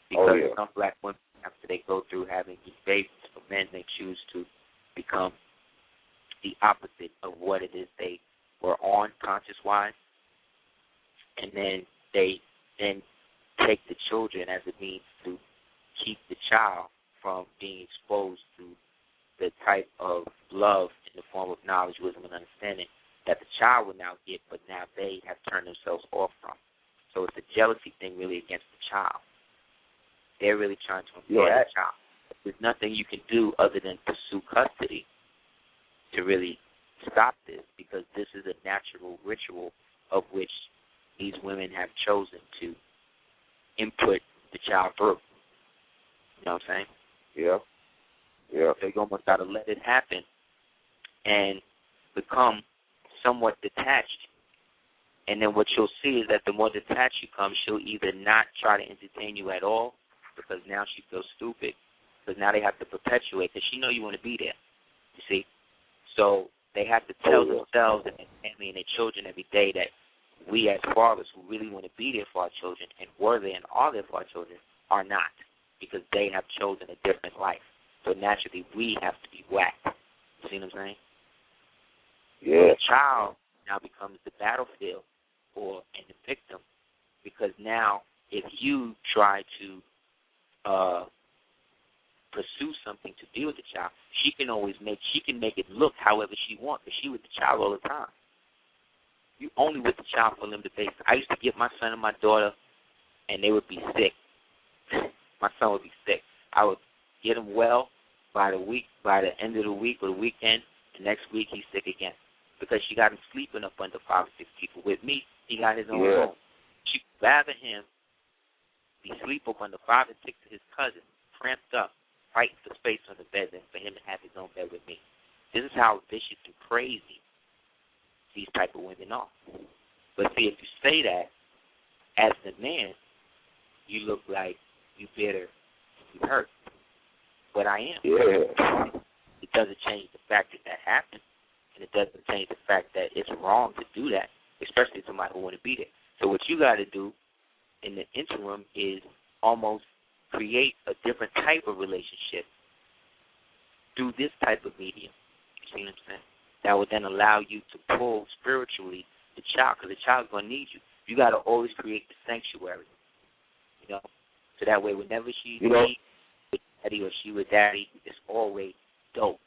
Because some black women, after they go through having these babies, for men, they choose to become the opposite of what it is they were on conscious-wise. And then they take the children as a means to keep the child from being exposed to the type of love in the form of knowledge, wisdom, and understanding that the child will now get, but now they have turned themselves off from. So it's a jealousy thing really against the child. They're really trying to impair the child. There's nothing you can do other than pursue custody to really stop this, because this is a natural ritual of which these women have chosen to input the child through. You know what I'm saying? Yeah. So you almost got to let it happen and become somewhat detached And then what you'll see is that the more detached you come, she'll either not try to entertain you at all because now she feels stupid, because now they have to perpetuate because she know you want to be there, you see. So they have to tell themselves and their family and their children every day that we as fathers who really want to be there for our children and were there and are there for our children are not, because they have chosen a different life. So naturally we have to be whacked. You see what I'm saying? Yeah. The child now becomes the battlefield and the victim, because now if you try to pursue something to deal with the child, she can make it look however she wants, but she with the child all the time. You only with the child for them to base. I used to get my son and my daughter, and they would be sick. My son would be sick. I would get him well by the end of the week or the weekend. The next week he's sick again, because she got him sleeping up under 5 or 6 people. With me, he got his own room. She'd rather him be sleep up under 5 and 6 of his cousins, cramped up, fighting for space on the bed, than for him to have his own bed with me. This is how vicious and crazy these type of women are. But see, if you say that as the man, you look like you bitter, you hurt. But I am. Yeah. It doesn't change the fact that happened, and it doesn't change the fact that it's wrong to do that, especially somebody who want to be there. So what you got to do in the interim is almost create a different type of relationship through this type of medium. You see what I'm saying? That would then allow you to pull spiritually the child, because the child's going to need you. You got to always create the sanctuary, you know, so that way whenever she's with daddy or she with daddy, it's always dope.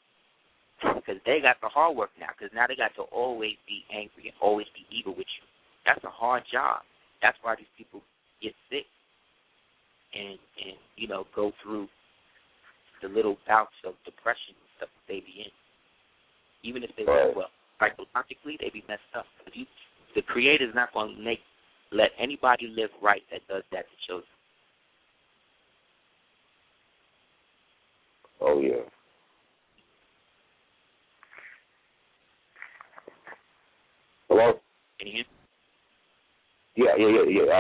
Because they got the hard work now, because now they got to always be angry and always be evil with you. That's a hard job. That's why these people get sick and you know, go through the little bouts of depression and stuff that they be in. Even if they live well, psychologically, they be messed up. The Creator's not going to let anybody live right that does that to children. Oh, yeah. Hello? Can you hear me? Yeah, I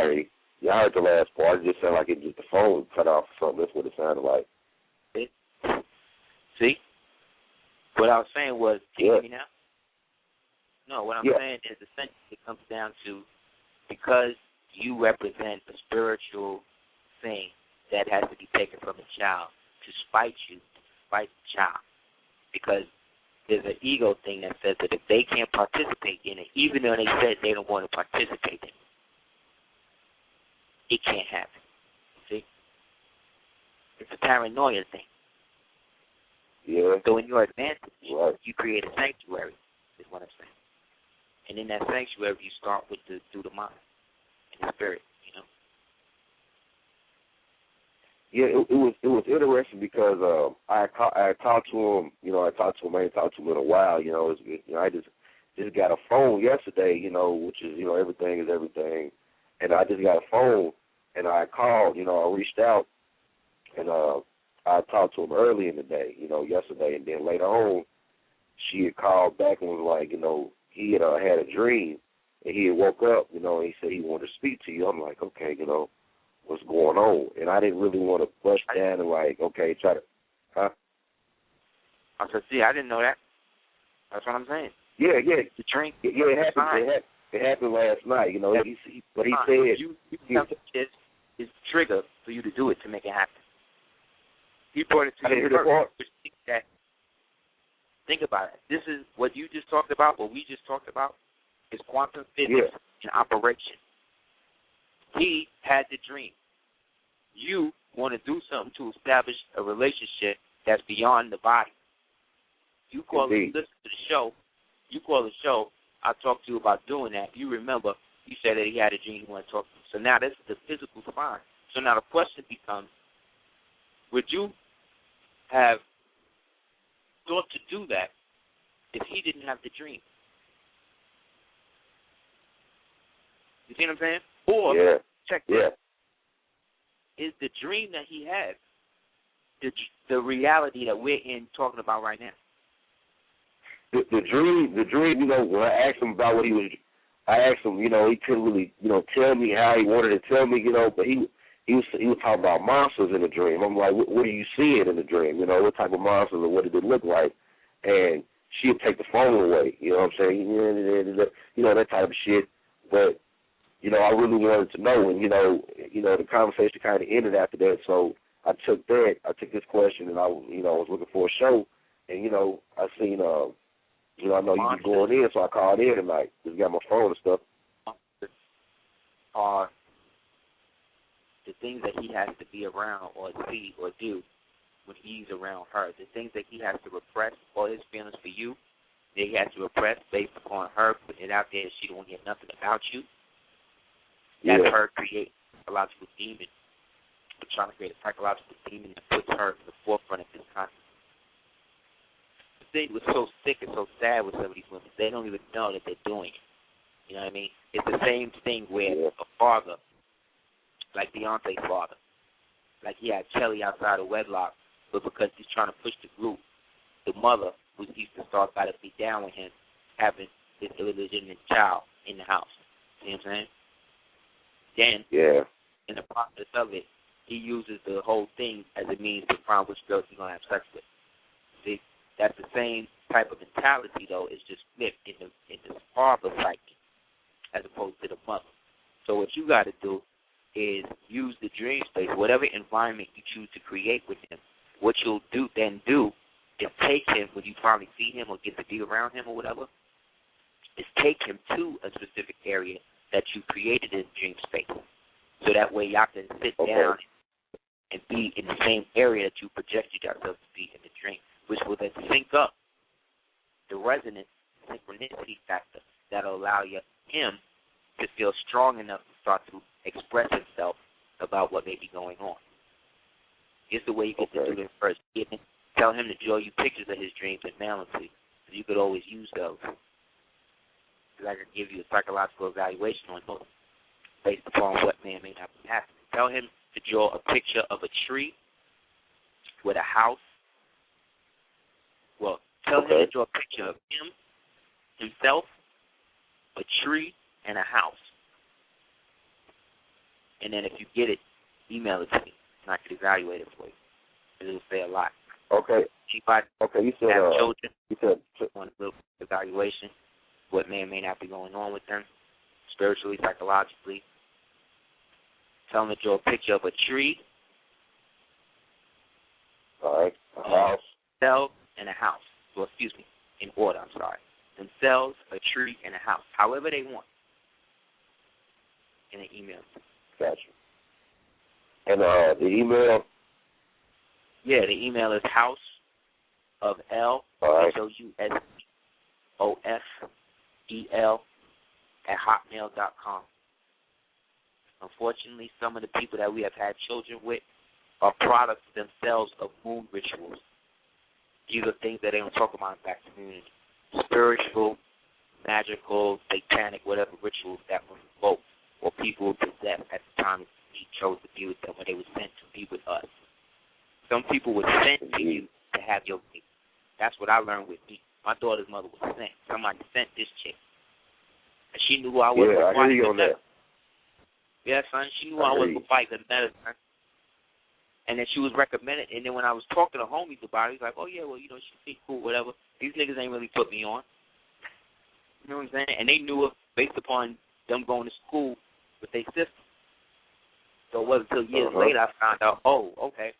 heard you. Yeah, I heard the last part. It just sounded like the phone cut off or something. That's what it sounded like. See? What I was saying was, can you hear me now? No, what I'm saying is essentially it comes down to, because you represent a spiritual thing that has to be taken from a child, to spite you, to spite the child. Because there's an ego thing that says that if they can't participate in it, even though they said they don't want to participate in it, it can't happen. See? It's a paranoia thing. Yeah. So in your advantage, you create a sanctuary, is what I'm saying. And in that sanctuary, you start with through the mind and the spirit, you know. Yeah, it was interesting because I talked to him. You know, I ain't talked to him in a while. You know, I just got a phone yesterday. You know, which is, you know, everything is everything. And I just got a phone, and I called. You know, I reached out, and I talked to him early in the day. You know, yesterday, and then later on, she had called back and was like, you know, he had had a dream, and he had woke up. You know, and he said he wanted to speak to you. I'm like, okay, you know, what's going on? And I didn't really want to bust down and like, okay, try to, huh? I said, see, I didn't know that. That's what I'm saying. Yeah. The dream. Yeah, it happened last night. You know, he said you it's the trigger for you to do it, to make it happen. He brought it to you first. Think about it. This is what you just talked about, what we just talked about, is quantum physics in operation. He had the dream. You want to do something to establish a relationship that's beyond the body. You call it, listen to the show. You call the show. I talked to you about doing that. You remember, you said that he had a dream you want to talk to. So now this is the physical spine. So now the question becomes, would you have thought to do that if he didn't have the dream? You see what I'm saying? Or, check this. Is the dream that he had the reality that we're in talking about right now? The dream, you know, when I asked him about what he was, I asked him, he couldn't really, tell me how he wanted to tell me, but he was talking about monsters in the dream. I'm like, what are you seeing in the dream? What type of monsters and what did it look like? And she'd take the phone away, you know what I'm saying? That type of shit. But, I really wanted to know, and, the conversation kind of ended after that. So I took this question, and I was looking for a show, and, I seen, I know you be going in, so I called in tonight. Just got my phone and stuff. Are the things that he has to be around or see or do when he's around her, the things that he has to repress, all his feelings for you, that he has to repress based upon her putting it out there that she don't hear nothing about you. That's her creating a psychological demon. We're trying to create a psychological demon that puts her in the forefront of his consciousness. The thing was so sick and so sad with some of these women, they don't even know that they're doing it. You know what I mean? It's the same thing where a father, like Beyonce's father, like he had Kelly outside of wedlock, but because he's trying to push the group, the mother, who used to start got to be down with him, having this illegitimate child in the house. See what I'm saying? Then, in the process of it, he uses the whole thing as a means to find which girls he's going to have sex with. See, that's the same type of mentality, though. It's just flipped in the father psyche as opposed to the mother. So what you got to do is use the dream space, whatever environment you choose to create with him. What you'll do is take him, when you finally see him or get to be around him or whatever, is take him to a specific area that you created in dream space. So that way y'all can sit down and be in the same area that you projected yourself to be in the dream, which will then sync up the resonance, synchronicity factor that'll allow him to feel strong enough to start to express himself about what may be going on. Here's the way you get to do this first. Tell him to draw you pictures of his dreams and mail them to you, so you could always use those. Because I can give you a psychological evaluation on those based upon what may or may not be happening. Tell him to draw a picture of a tree with a house. Well, tell him to draw a picture of himself, a tree, and a house. And then if you get it, email it to me, and I can evaluate it for you. Because it'll say a lot. Okay. You said have children. You want a little evaluation, what may or may not be going on with them, spiritually, psychologically. Tell them to draw a picture of a tree. All right. A house. Themselves and a house. Well, excuse me, in order, I'm sorry. Themselves, a tree, and a house. However they want. In an email. Gotcha. And the email? Yeah, the email is house of L, HOUSEOFEL @hotmail.com. Unfortunately, some of the people that we have had children with are products themselves of moon rituals. These are things that they don't talk about in black community. Spiritual, magical, satanic, whatever rituals that were invoked or people possessed at the time he chose to be with them when they were sent to be with us. Some people were sent to you to have your baby. That's what I learned with me. My daughter's mother was sent. Somebody sent this chick. And she knew who I was before I even met her. Yeah, son, she knew who I was before I even met her, son. And then she was recommended. And then when I was talking to homies about it, he's like, oh, yeah, well, you know, she seems cool, whatever. These niggas ain't really put me on. You know what I'm saying? And they knew it based upon them going to school with their sister. So it wasn't until years later I found out, oh, okay.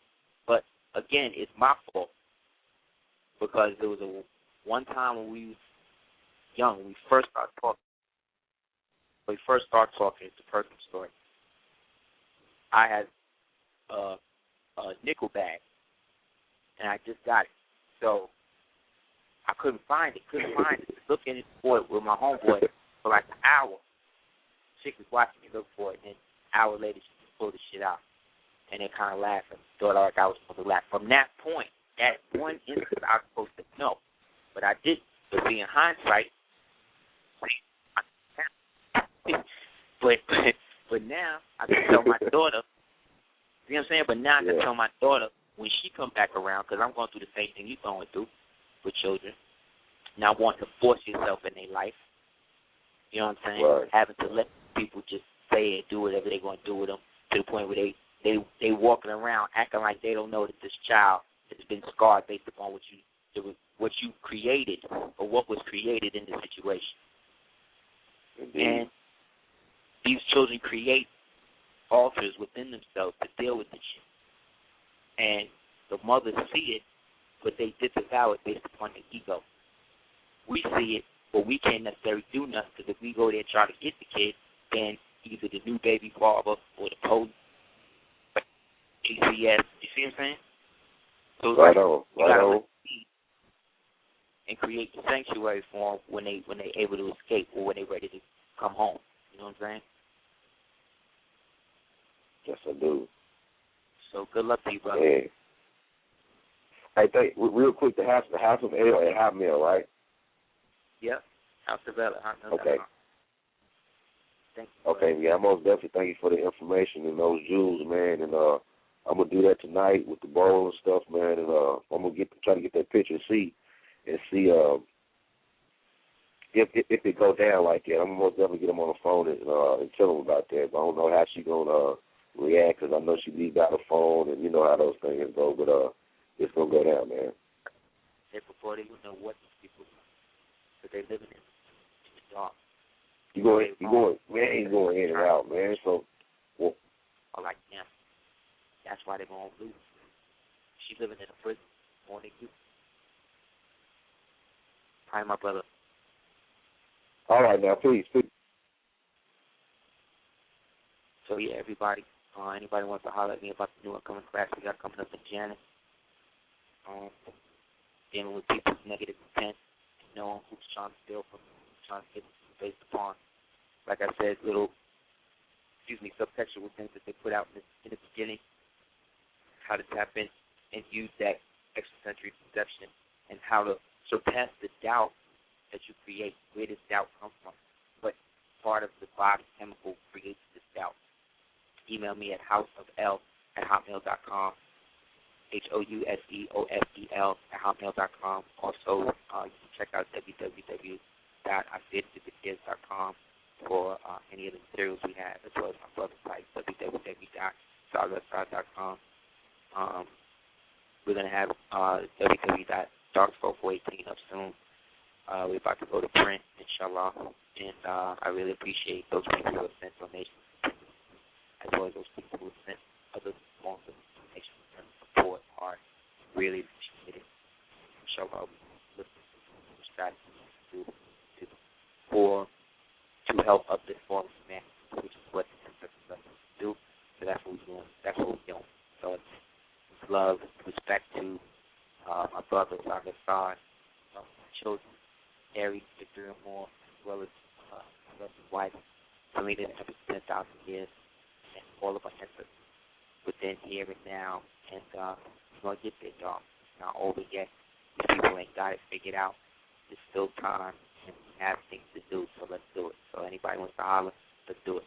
But, again, it's my fault. Because there was one time when we was young, when we first started talking. It's a personal story. I had a nickel bag, and I just got it. So I couldn't find it. Looking for it with my homeboy for like an hour. Chick was watching me look for it, and then an hour later she just pulled the shit out. And they kind of laughed and thought like I was supposed to laugh. From that point, that one instance, I was supposed to know. But I didn't. But see, in hindsight, but now I can tell my daughter, you know what I'm saying? But now I can tell my daughter when she come back around, because I'm going through the same thing you're going through with children, not wanting to force yourself in their life. You know what I'm saying? Right. Having to let people just say and do whatever they're going to do with them to the point where they walking around acting like they don't know that this child has been scarred based upon what you created or what was created in the situation. Indeed. And these children create altars within themselves to deal with the shit. And the mothers see it, but they disavow it based upon their ego. We see it, but we can't necessarily do nothing, because if we go there and try to get the kid, then either the new baby father or the police, ACS, you see what I'm saying? So it's Right like, on. you Right gotta on. let them see and create the sanctuary for them when they're able to escape or when they're ready to come home. You know what I'm saying? Yes, I do. So good luck to you, brother. Yeah. Hey, real quick, the House of Ale at Hotmail, right? Yep. House of Bella. Okay. Thank you. Okay, yeah, I most definitely thank you for the information and those jewels, man. And I'm gonna do that tonight with the bowl and stuff, man. And I'm gonna try to get that picture and see if it go down like that. I'm gonna most definitely get them on the phone and tell them about that. But I don't know how she gonna react, because I know she leaves out the phone, and you know how those things go. But it's gonna go down, man. Before they even know what these people are, because they living in the dark. You going in and out, man. So, well, I like them. That's why they're gonna lose. She living in a prison more than you. Hi, my brother. all right, now, please. So yeah, everybody. Anybody wants to holler at me about the new upcoming class we got coming up in January? Dealing with people's negative intent, knowing who's trying to steal from, who's trying to get based upon, like I said, subtextual things that they put out in the beginning, how to tap in and use that extrasensory perception, and how to surpass the doubt that you create. Where does doubt come from? What part of the body chemical creates this doubt? Email me at houseofl@hotmail.com, HOUSEOFEL@hotmail.com. Also, you can check out www.aseerkids.com for any of the materials we have, as well as my brother's site, www.solidwestside.com. We're going to have www.darkspoke418 up soon. We're about to go to print, inshallah, and I really appreciate those people who have sent donations, as well as those people who have sent other forms of information and support. Really appreciate it. Inshallah, we look for strategies to help uplift forms of man, which is what the ancestors left us to do. So that's what we're doing. That's what we're doing. So it's love, respect to my brothers on their side, my children, Harry, Victor, and more, as well as my wife, Selena, after 10,000 years, and all of our ancestors within here and now. And we're going to get there, y'all. It's not over yet. These people ain't got it figured out. There's still time, and we have things to do, so let's do it. So anybody wants to holler, let's do it.